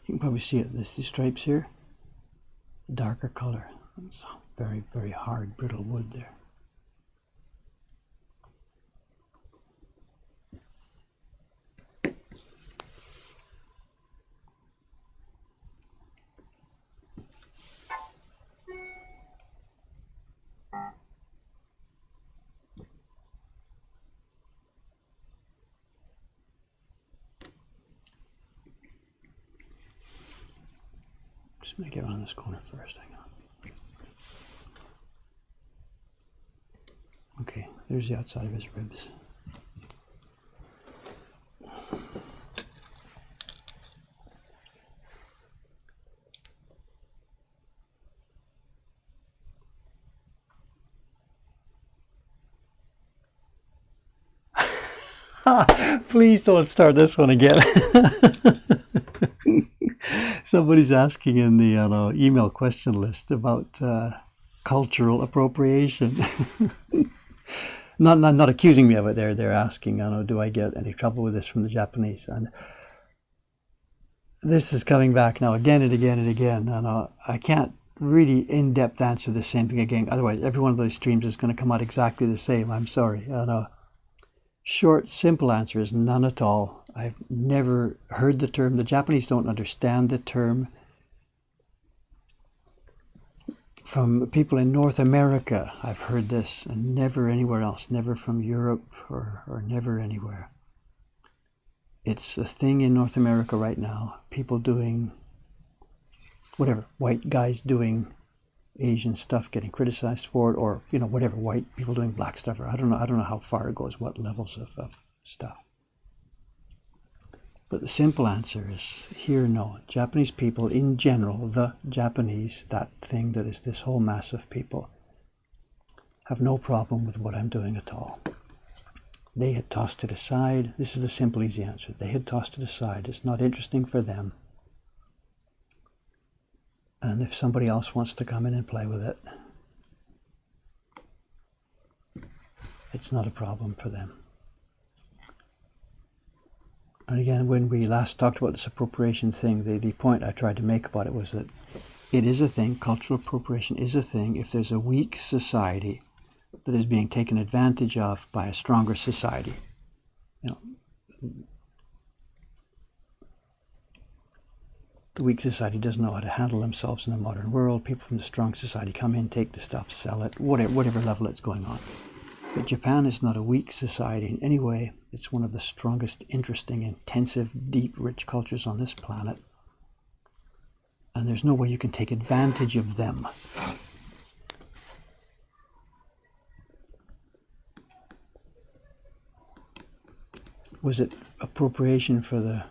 You can probably see it. These stripes here, darker color. It's very, very hard, brittle wood there. Just make it around this corner first. Hang on. Okay, there's the outside of his ribs. Please don't start this one again. Somebody's asking in the email question list about cultural appropriation. not accusing me of it. They're asking, do I get any trouble with this from the Japanese? And this is coming back now again and again and again. And I can't really in-depth answer the same thing again. Otherwise, every one of those streams is going to come out exactly the same. I'm sorry. Short, simple answer is none at all. I've never heard the term. The Japanese don't understand the term. From people in North America, I've heard this, and never anywhere else, never from Europe or never anywhere. It's a thing in North America right now. People doing whatever, white guys doing Asian stuff, getting criticized for it, or whatever, white people doing black stuff, or I don't know how far it goes, what levels of stuff. But the simple answer is here, no. Japanese people in general, the Japanese, that thing that is this whole mass of people, have no problem with what I'm doing at all. They had tossed it aside. This is the simple, easy answer. They had tossed it aside. It's not interesting for them. And if somebody else wants to come in and play with it, it's not a problem for them. And again, when we last talked about this appropriation thing, the point I tried to make about it was that it is a thing, cultural appropriation is a thing, if there's a weak society that is being taken advantage of by a stronger society. The weak society doesn't know how to handle themselves in the modern world. People from the strong society come in, take the stuff, sell it, whatever level it's going on. But Japan is not a weak society in any way. It's one of the strongest, interesting, intensive, deep, rich cultures on this planet. And there's no way you can take advantage of them. Was it appropriation for the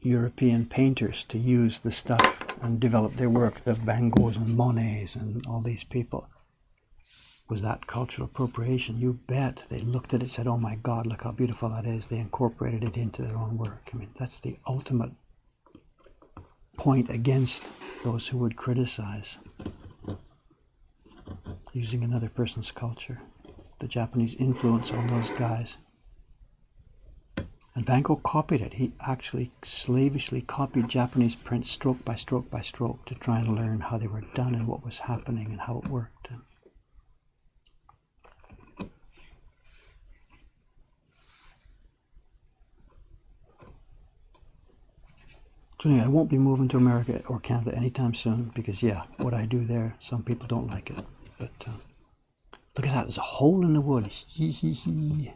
European painters to use the stuff and develop their work, the Van Goghs and Monets and all these people? Was that cultural appropriation? You bet. They looked at it and said, oh my God, look how beautiful that is. They incorporated it into their own work. I mean, that's the ultimate point against those who would criticize using another person's culture. The Japanese influence on those guys. And Van Gogh copied it. He actually slavishly copied Japanese prints stroke by stroke by stroke to try and learn how they were done and what was happening and how it worked. So anyway, I won't be moving to America or Canada anytime soon because, yeah, what I do there, some people don't like it. But look at that, there's a hole in the wood. Hee hee hee.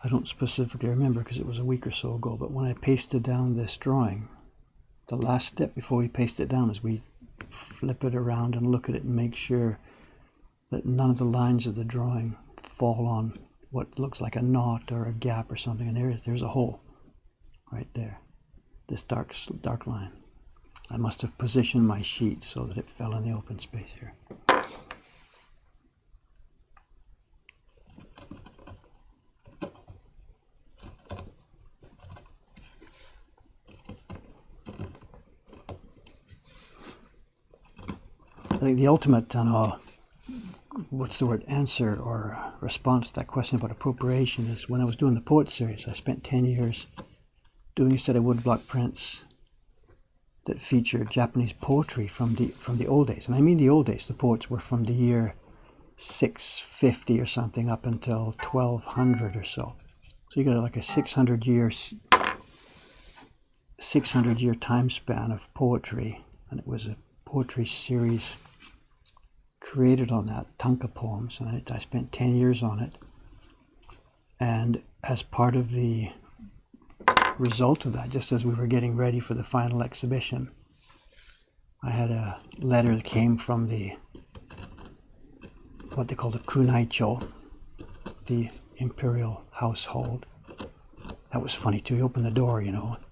I don't specifically remember because it was a week or so ago, but when I pasted down this drawing, the last step before we paste it down is we flip it around and look at it and make sure that none of the lines of the drawing fall on what looks like a knot or a gap or something. And there's a hole right there, this dark line. I must have positioned my sheet so that it fell in the open space here. I think the ultimate, what's the word, answer or response to that question about appropriation is when I was doing the poet series. I spent 10 years doing a set of woodblock prints that featured Japanese poetry from the old days. And I mean the old days. The poets were from the year 650 or something up until 1200 or so. So you got like a 600 year time span of poetry, and it was a poetry series created on that, tanka poems, and I spent 10 years on it. And as part of the result of that, just as we were getting ready for the final exhibition, I had a letter that came from what they call the kunaicho, the imperial household. That was funny too. He opened the door,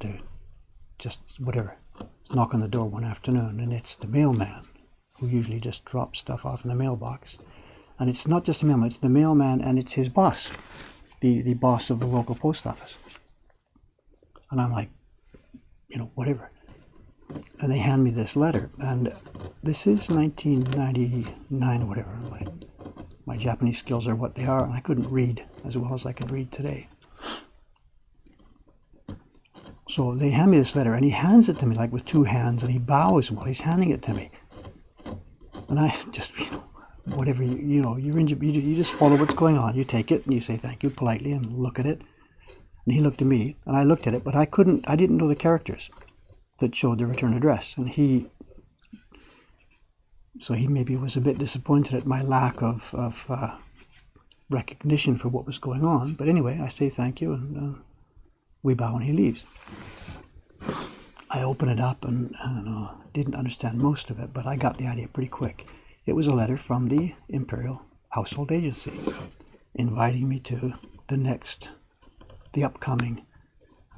to just whatever, knock on the door one afternoon, and it's the mailman who usually just drops stuff off in the mailbox. And it's not just a mailman, it's the mailman and it's his boss, the boss of the local post office. And I'm like, whatever. And they hand me this letter, and this is 1999 or whatever. My Japanese skills are what they are, and I couldn't read as well as I could read today. So they hand me this letter, and he hands it to me like with two hands, and he bows while he's handing it to me. And I just, whatever, you just follow what's going on. You take it and you say thank you politely and look at it. And he looked at me, and I looked at it, but I didn't know the characters that showed the return address. And he maybe was a bit disappointed at my lack of recognition for what was going on. But anyway, I say thank you, and we bow, and he leaves. I open it up and didn't understand most of it, but I got the idea pretty quick. It was a letter from the Imperial Household Agency inviting me to the upcoming,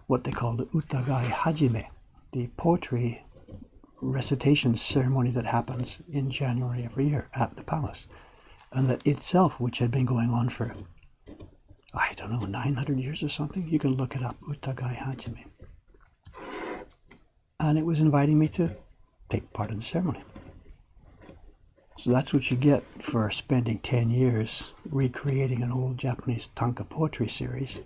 what they call the Utagai Hajime, the poetry recitation ceremony that happens in January every year at the palace. And that itself, which had been going on for, 900 years or something. You can look it up, Utagai Hajime. And it was inviting me to take part in the ceremony. So that's what you get for spending 10 years recreating an old Japanese tanka poetry series.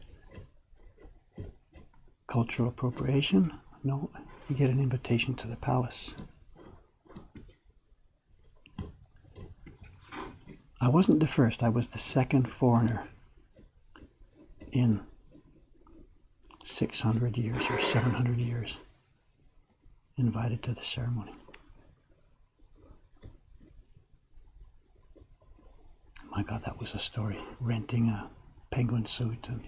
Cultural appropriation? No, you get an invitation to the palace. I wasn't the first, I was the second foreigner in 600 years or 700 years invited to the ceremony. My God, that was a story. Renting a penguin suit and,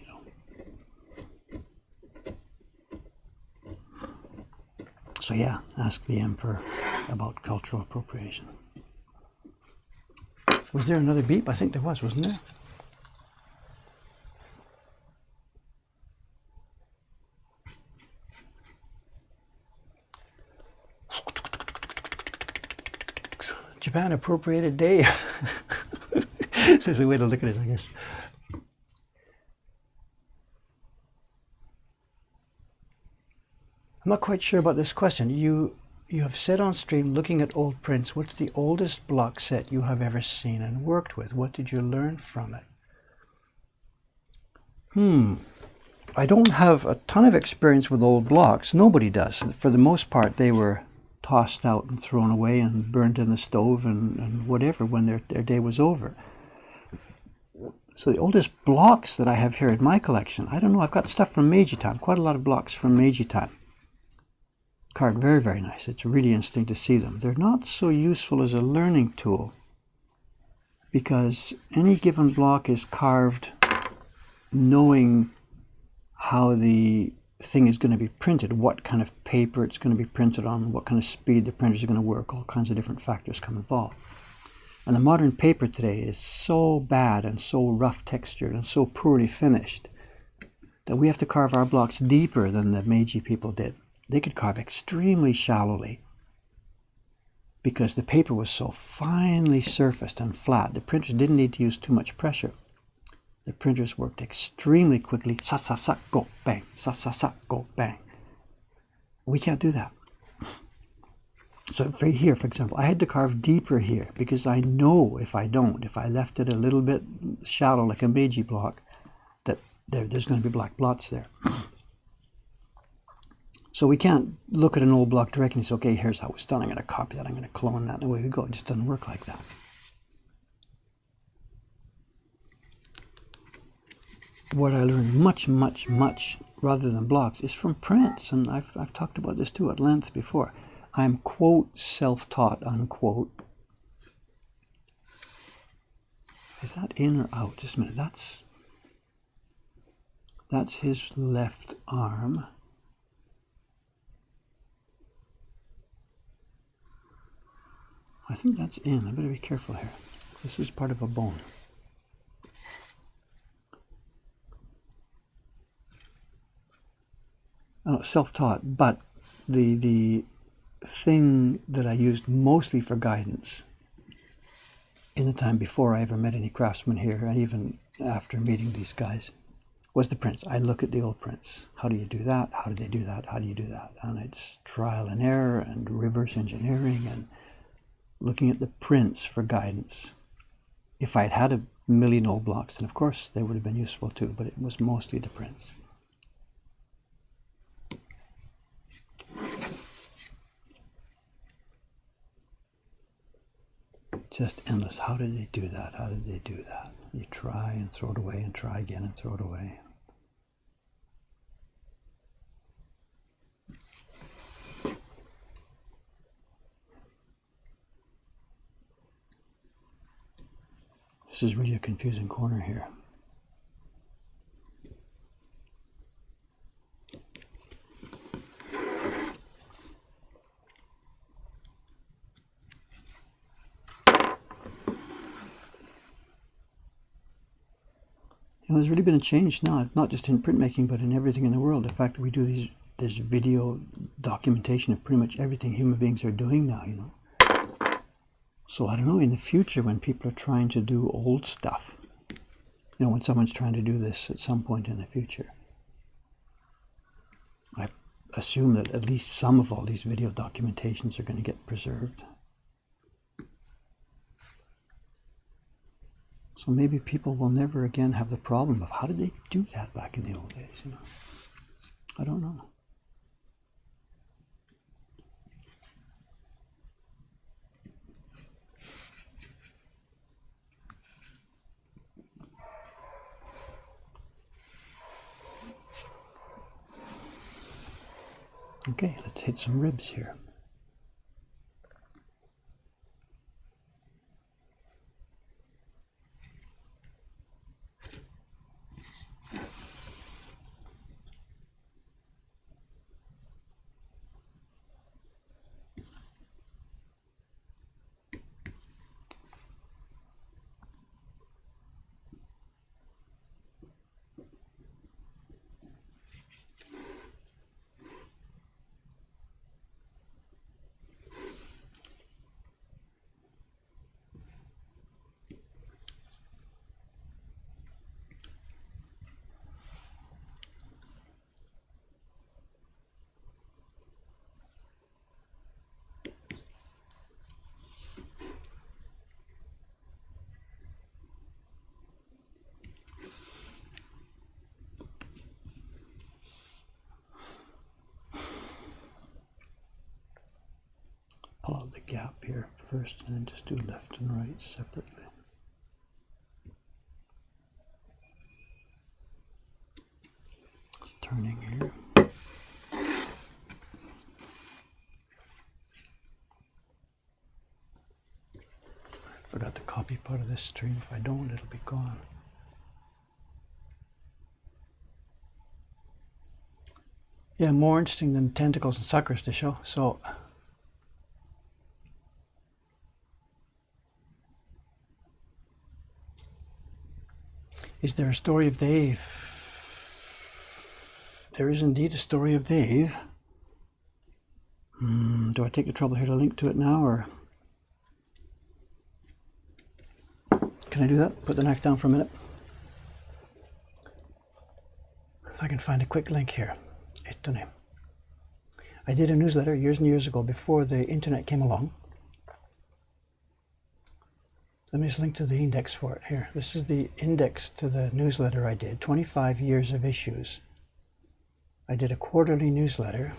So yeah, ask the emperor about cultural appropriation. Was there another beep? I think there was, wasn't there? Japan appropriated day. There's a way to look at it, I guess. I'm not quite sure about this question. You have said on stream, looking at old prints, what's the oldest block set you have ever seen and worked with? What did you learn from it? I don't have a ton of experience with old blocks. Nobody does. For the most part, they were tossed out and thrown away and burnt in the stove and whatever when their day was over. So the oldest blocks that I have here in my collection, I don't know, I've got stuff from Meiji time, quite a lot of blocks from Meiji time. Carved very, very nice. It's really interesting to see them. They're not so useful as a learning tool because any given block is carved knowing how the thing is going to be printed, what kind of paper it's going to be printed on, what kind of speed the printers are going to work, all kinds of different factors come involved. And the modern paper today is so bad and so rough textured and so poorly finished that we have to carve our blocks deeper than the Meiji people did. They could carve extremely shallowly because the paper was so finely surfaced and flat. The printers didn't need to use too much pressure. The printers worked extremely quickly. Sa sa sa, go, bang. Sa sa sa, go, bang. We can't do that. So for here, for example, I had to carve deeper here because I know if I left it a little bit shallow like a Meiji block, that there's going to be black blots there. So we can't look at an old block directly and say, okay, here's how it's done. I'm going to copy that. I'm going to clone that. And away we go. It just doesn't work like that. What I learned much, rather than blocks, is from prints. And I've talked about this too at length before. I'm, quote, self-taught, unquote. Is that in or out? Just a minute. That's his left arm. I think that's in. I better be careful here. This is part of a bone. Oh, self-taught, but the thing that I used mostly for guidance in the time before I ever met any craftsmen here, and even after meeting these guys, was the prints. I look at the old prints. How do you do that? How do they do that? How do you do that? And it's trial and error and reverse engineering and looking at the prints for guidance. If I had had a million old blocks, then of course they would have been useful too, but it was mostly the prints. Just endless. How did they do that? How did they do that? You try and throw it away and try again and throw it away. This is really a confusing corner here. You know, there's really been a change now, not just in printmaking, but in everything in the world. The fact that we do this video documentation of pretty much everything human beings are doing now, you know. So I don't know, in the future when people are trying to do old stuff, you know, when someone's trying to do this at some point in the future, I assume that at least some of all these video documentations are going to get preserved. So maybe people will never again have the problem of how did they do that back in the old days, you know. I don't know. Okay, let's hit some ribs here. pull out the gap here first and then just do left and right separately. It's turning here. I forgot to copy part of this stream. If I don't, it'll be gone. Yeah, more interesting than tentacles and suckers to show. So is there a story of Dave? There is indeed a story of Dave. Do I take the trouble here to link to it now, or can I do that? Put the knife down for a minute. If I can find a quick link here. I did a newsletter years and years ago before the internet came along. Let me just link to the index for it here. This is the index to the newsletter I did, 25 years of issues. I did a quarterly newsletter.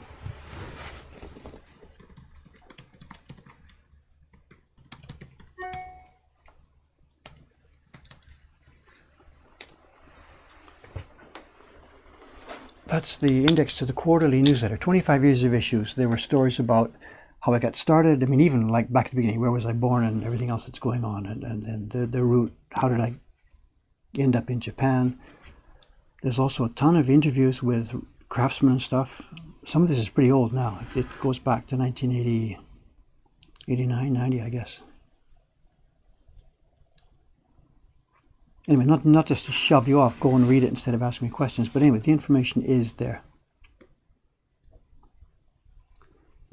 That's the index to the quarterly newsletter, 25 years of issues. There were stories about how I got started. I mean, even like back at the beginning, where was I born and everything else that's going on, and the route, how did I end up in Japan. There's also a ton of interviews with craftsmen and stuff. Some of this is pretty old now. It goes back to 1980, 89, 90, I guess. Anyway, not just to shove you off, go and read it instead of asking me questions. But anyway, the information is there.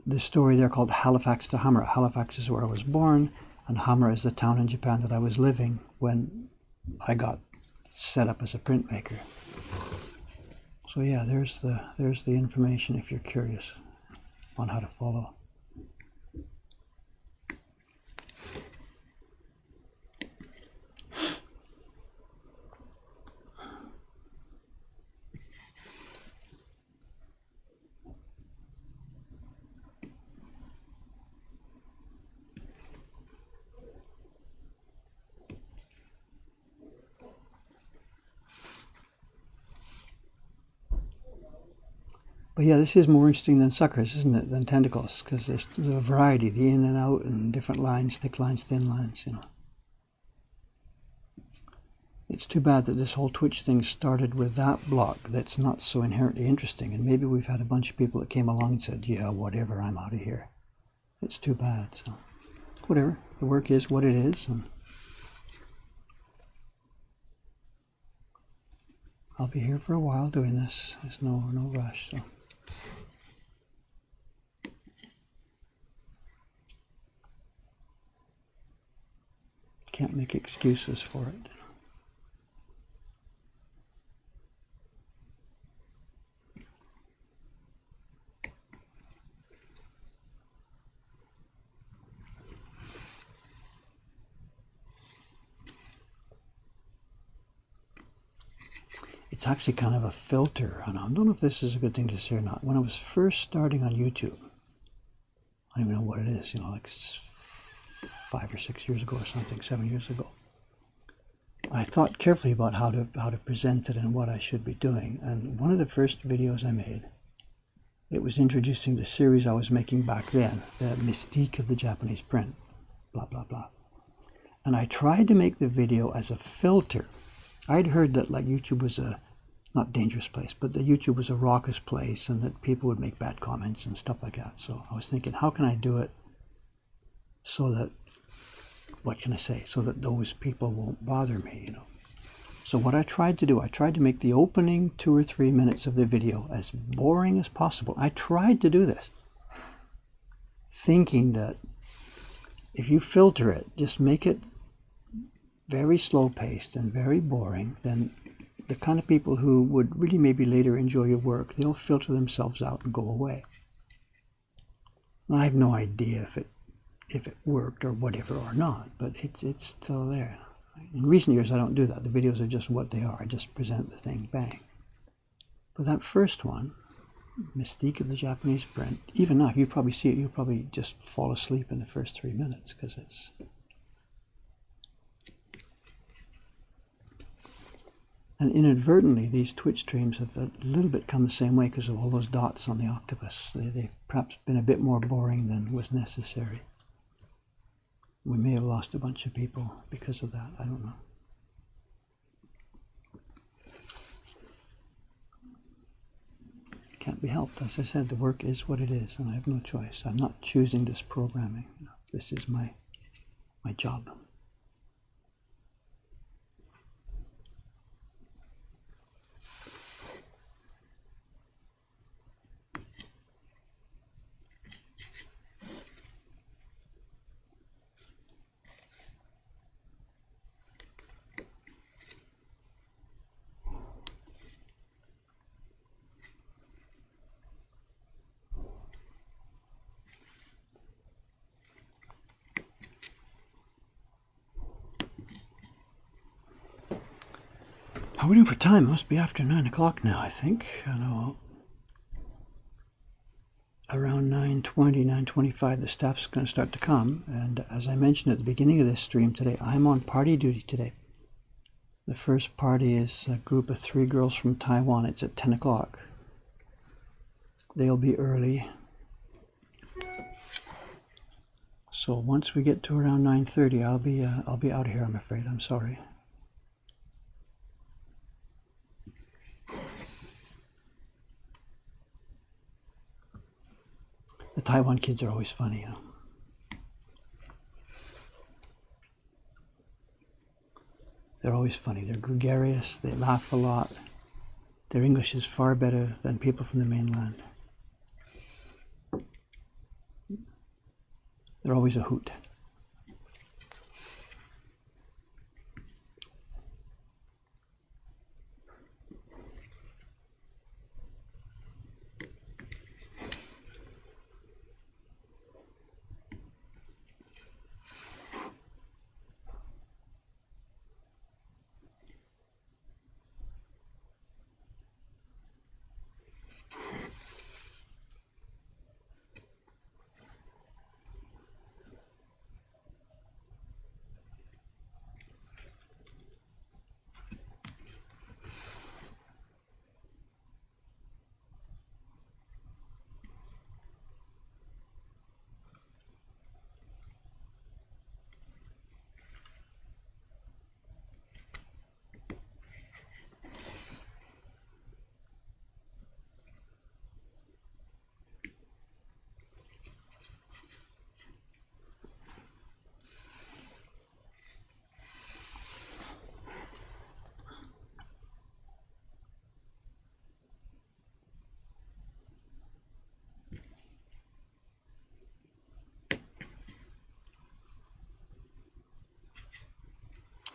The story there called Halifax to Hamura. Halifax is where I was born, and Hamura is the town in Japan that I was living when I got set up as a printmaker. So yeah, there's the information if you're curious on how to follow. But yeah, this is more interesting than suckers, isn't it, than tentacles, because there's a variety, the in and out, and different lines, thick lines, thin lines, you know. It's too bad that this whole Twitch thing started with that block that's not so inherently interesting, and maybe we've had a bunch of people that came along and said, yeah, whatever, I'm out of here. It's too bad, so whatever, the work is what it is, and I'll be here for a while doing this. There's no rush, so. Can't make excuses for it. It's actually kind of a filter. I don't know if this is a good thing to say or not. When I was first starting on YouTube, I don't even know what it is, you know, like 5 or 6 years ago or something, 7 years ago. I thought carefully about how to present it and what I should be doing. And one of the first videos I made, it was introducing the series I was making back then, the mystique of the Japanese print, blah, blah, blah. And I tried to make the video as a filter. I'd heard that like YouTube was a, not dangerous place, but that YouTube was a raucous place and that people would make bad comments and stuff like that. So I was thinking, how can I do it so that, what can I say, so that those people won't bother me, you know. So what I tried to do, I tried to make the opening 2 or 3 minutes of the video as boring as possible. I tried to do this, thinking that if you filter it, just make it very slow-paced and very boring, then the kind of people who would really maybe later enjoy your work, they'll filter themselves out and go away. I have no idea if it worked or whatever or not, but it's still there. In recent years, I don't do that. The videos are just what they are. I just present the thing, bang. But that first one, mystique of the Japanese print. Even now, if you probably see it, you'll probably just fall asleep in the first 3 minutes because it's... And inadvertently, these Twitch streams have a little bit come the same way because of all those dots on the octopus. They've perhaps been a bit more boring than was necessary. We may have lost a bunch of people because of that. I don't know. Can't be helped. As I said, the work is what it is, and I have no choice. I'm not choosing this programming. This is my job. I'm waiting for time. It must be after 9 o'clock now, I think. I know. Around 9:20, 9:25, the staff's going to start to come. And as I mentioned at the beginning of this stream today, I'm on party duty today. The first party is a group of 3 girls from Taiwan. It's at 10 o'clock. They'll be early. So once we get to around 9:30, I'll be out of here, I'm afraid. I'm sorry. The Taiwan kids are always funny, you know. They're always funny. They're gregarious. They laugh a lot. Their English is far better than people from the mainland. They're always a hoot.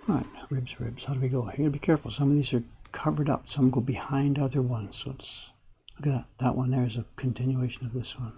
All right, ribs. How do we go? You gotta be careful. Some of these are covered up. Some go behind other ones. So it's, look at that. That one there is a continuation of this one.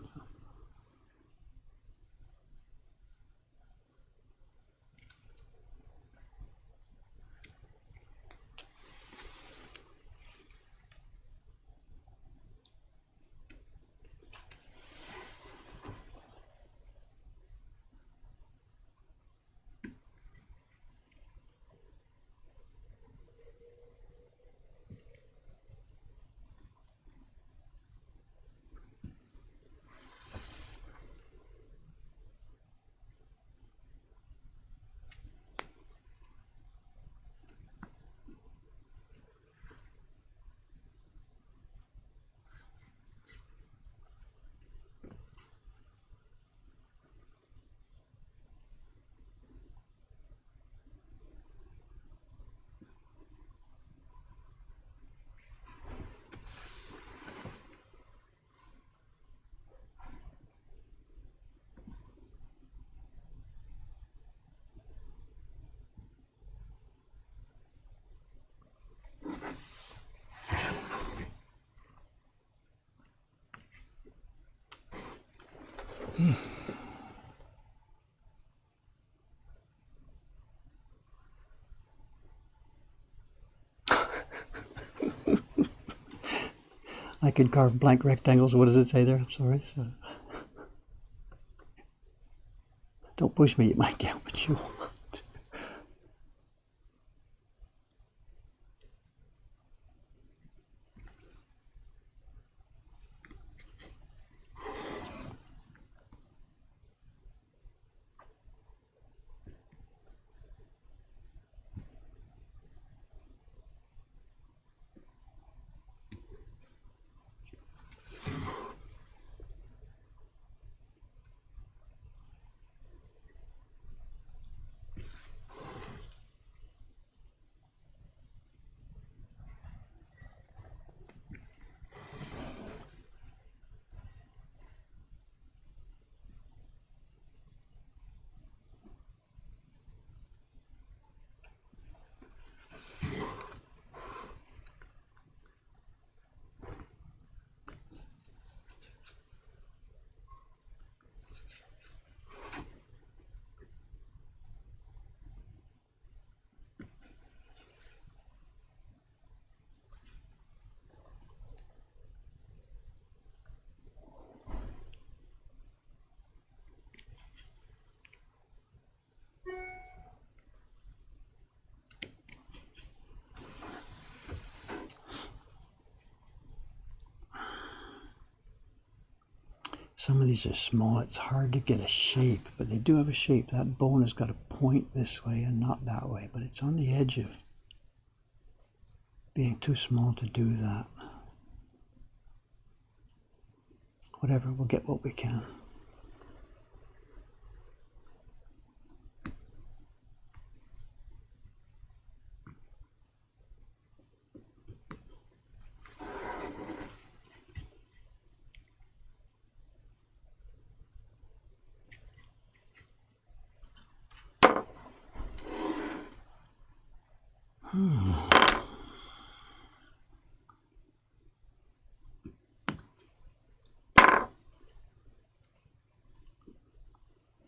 I could carve blank rectangles. What does it say there? I'm sorry. So, don't push me. You might get what you want. Some of these are small. It's hard to get a shape, but they do have a shape. That bone has got a point this way and not that way, but it's on the edge of being too small to do that. Whatever, we'll get what we can.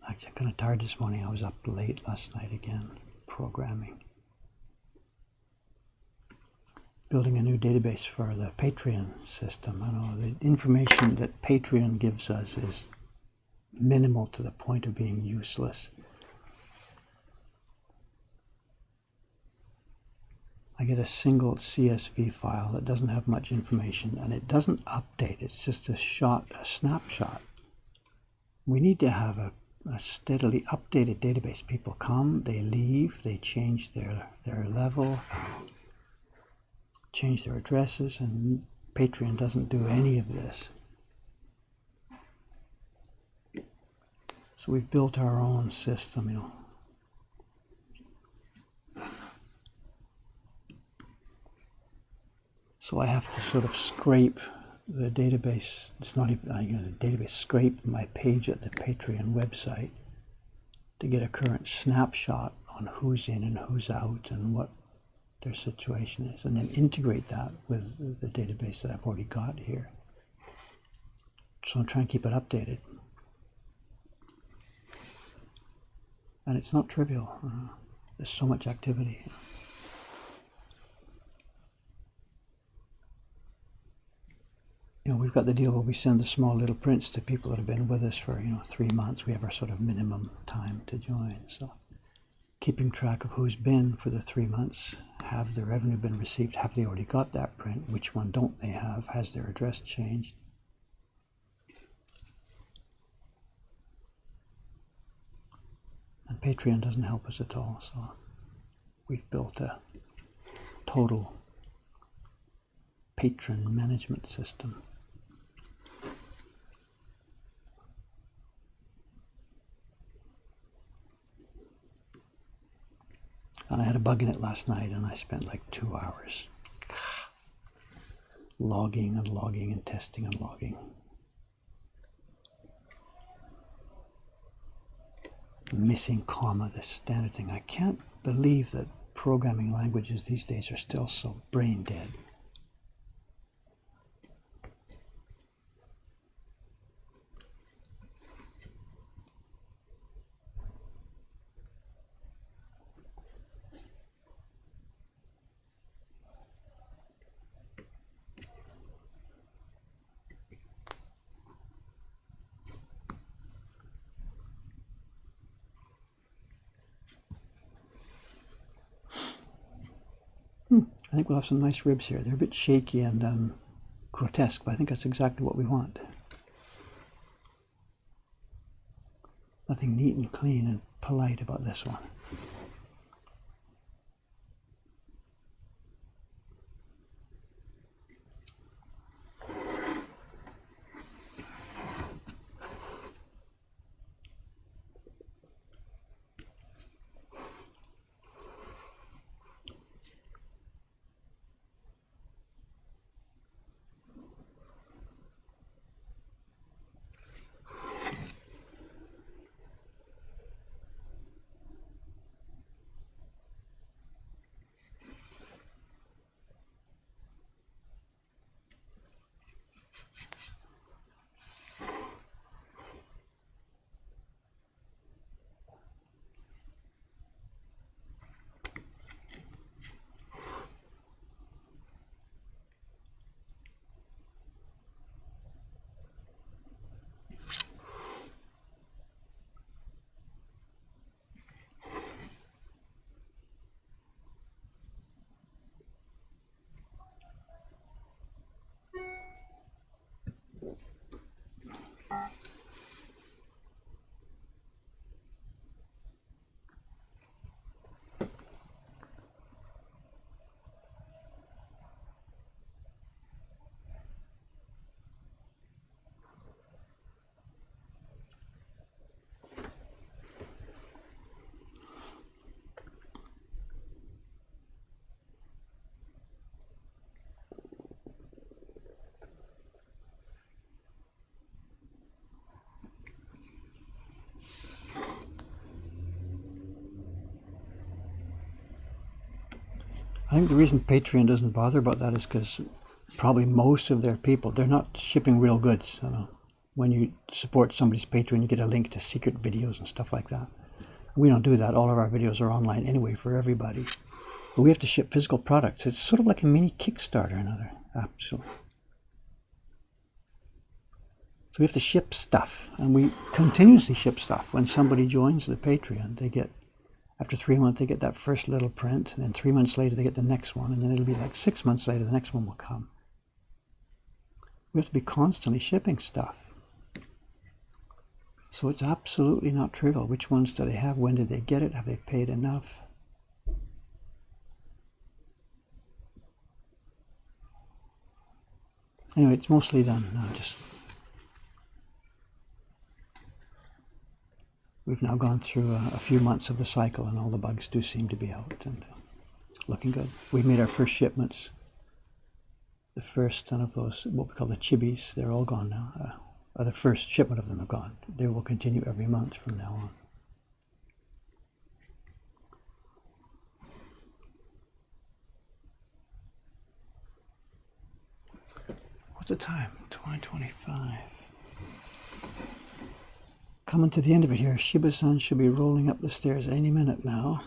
Actually, I'm kind of tired this morning. I was up late last night again, programming. Building a new database for the Patreon system. I know the information that Patreon gives us is minimal to the point of being useless. I get a single CSV file that doesn't have much information, and it doesn't update. It's just a snapshot. We need to have a steadily updated database. People come, they leave, they change their level, change their addresses, and Patreon doesn't do any of this. So we've built our own system, you know. So I have to sort of scrape the database. It's not even the database. Scrape my page at the Patreon website to get a current snapshot on who's in and who's out and what their situation is, and then integrate that with the database that I've already got here. So I'm trying to keep it updated, and it's not trivial. There's so much activity. You know, we've got the deal where we send the small little prints to people that have been with us for 3 months. We have our sort of minimum time to join. So keeping track of who's been for the 3 months, have their revenue been received, have they already got that print, which one don't they have, has their address changed. And Patreon doesn't help us at all, so we've built a total patron management system. And I had a bug in it last night, and I spent like 2 hours logging and logging and testing and logging. Missing comma, the standard thing. I can't believe that programming languages these days are still so brain dead. I think we'll have some nice ribs here. They're a bit shaky and grotesque, but I think that's exactly what we want. Nothing neat and clean and polite about this one. I think the reason Patreon doesn't bother about that is because probably most of their people, they're not shipping real goods. When you support somebody's Patreon, you get a link to secret videos and stuff like that. We don't do that. All of our videos are online anyway for everybody. But we have to ship physical products. It's sort of like a mini Kickstarter, another absolutely. So we have to ship stuff, and we continuously ship stuff. When somebody joins the Patreon, they get, after 3 months, they get that first little print, and then 3 months later, they get the next one, and then it'll be like 6 months later, the next one will come. We have to be constantly shipping stuff. So it's absolutely not trivial. Which ones do they have? When did they get it? Have they paid enough? Anyway, it's mostly done now. We've now gone through a few months of the cycle, and all the bugs do seem to be out and looking good. We've made our first shipments. The first ton of those, what we call the chibis, they're all gone now. The first shipment of them have gone. They will continue every month from now on. What's the time? 20:25. Coming to the end of it here. Shiba-san should be rolling up the stairs any minute now.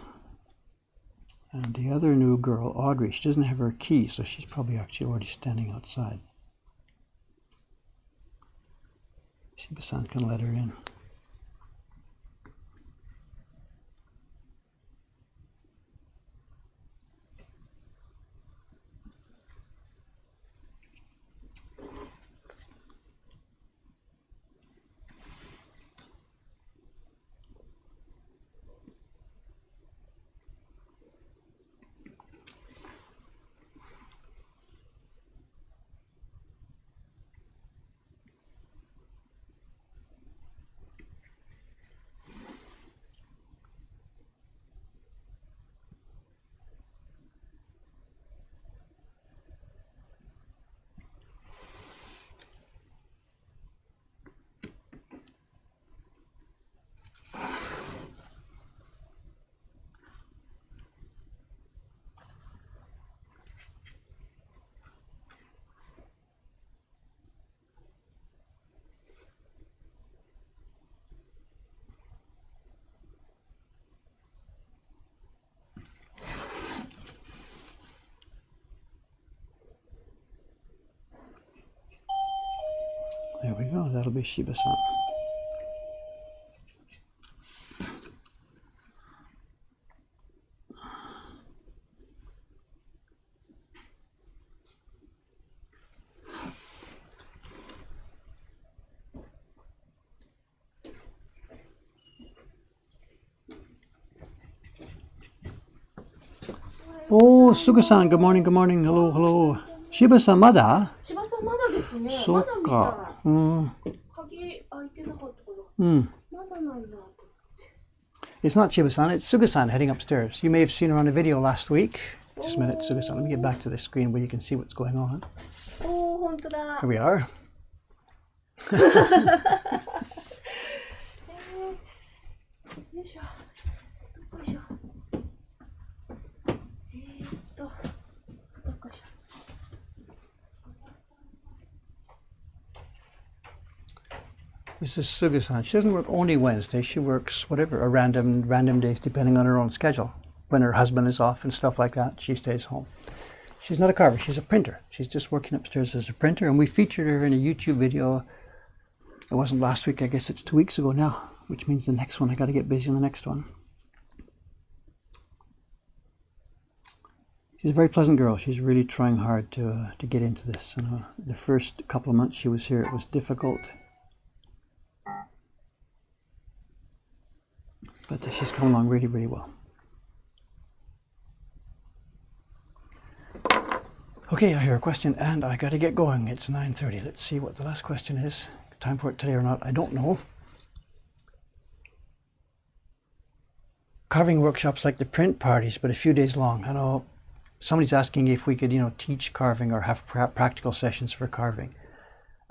And the other new girl, Audrey, she doesn't have her key, so she's probably actually already standing outside. Shiba-san can let her in. There we go, that'll be Shiba-san. Oh, Suga-san, good morning, good morning. Hello, hello. Shiba-san, mada? 千葉さんまだですね。そっか。まだみたい。鍵開いてなかったから。まだなんだ。It's not Shiba-san, it's Suga-san heading upstairs. You may have seen her on a video last week. Just a minute, Suga-san. Let me get back to the screen where you can see what's going on. おー、本当だ。 Here we are. よいしょ。よいしょ。どこしょ。This is Suga-san. She doesn't work only Wednesday. She works whatever, a random days depending on her own schedule. When her husband is off and stuff like that, she stays home. She's not a carver, she's a printer. She's just working upstairs as a printer, and we featured her in a YouTube video. It wasn't last week, I guess it's 2 weeks ago now, which means the next one, I gotta get busy on the next one. She's a very pleasant girl. She's really trying hard to get into this. And, the first couple of months she was here, it was difficult. But she's come along really, really well. Okay, I hear a question and I gotta get going. It's 9:30. Let's see what the last question is. Time for it today or not, I don't know. Carving workshops like the print parties, but a few days long. I know somebody's asking if we could, teach carving or have practical sessions for carving.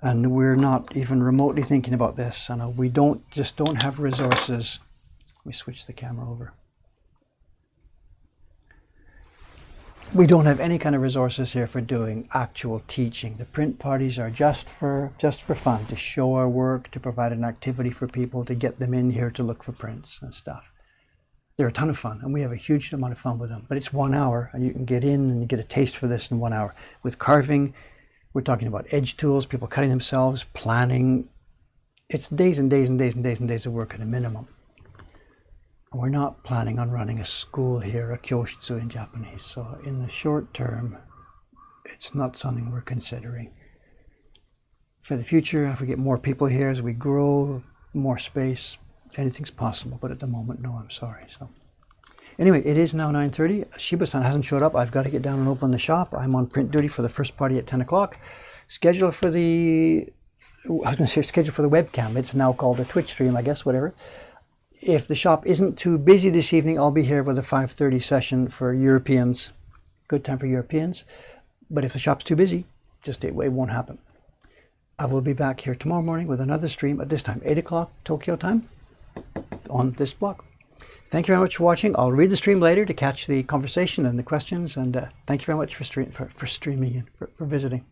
And we're not even remotely thinking about this. I know we don't have resources. Let me switch the camera over. We don't have any kind of resources here for doing actual teaching. The print parties are just for fun, to show our work, to provide an activity for people, to get them in here to look for prints and stuff. They're a ton of fun, and we have a huge amount of fun with them. But it's 1 hour, and you can get in and get a taste for this in 1 hour. With carving, we're talking about edge tools, people cutting themselves, planning. It's days and days and days and days and days of work at a minimum. We're not planning on running a school here, a kyoshitsu in Japanese. So in the short term, it's not something we're considering. For the future, if we get more people here, as we grow, more space, anything's possible. But at the moment, no, I'm sorry. So anyway, it is now 9:30. Shiba-san hasn't showed up. I've got to get down and open the shop. I'm on print duty for the first party at 10 o'clock. Schedule for the webcam. It's now called a Twitch stream, I guess, whatever. If the shop isn't too busy this evening, I'll be here with a 5:30 session for Europeans. Good time for Europeans. But if the shop's too busy, it won't happen. I will be back here tomorrow morning with another stream at this time, 8 o'clock Tokyo time, on this block. Thank you very much for watching. I'll read the stream later to catch the conversation and the questions. And thank you very much for streaming and for visiting.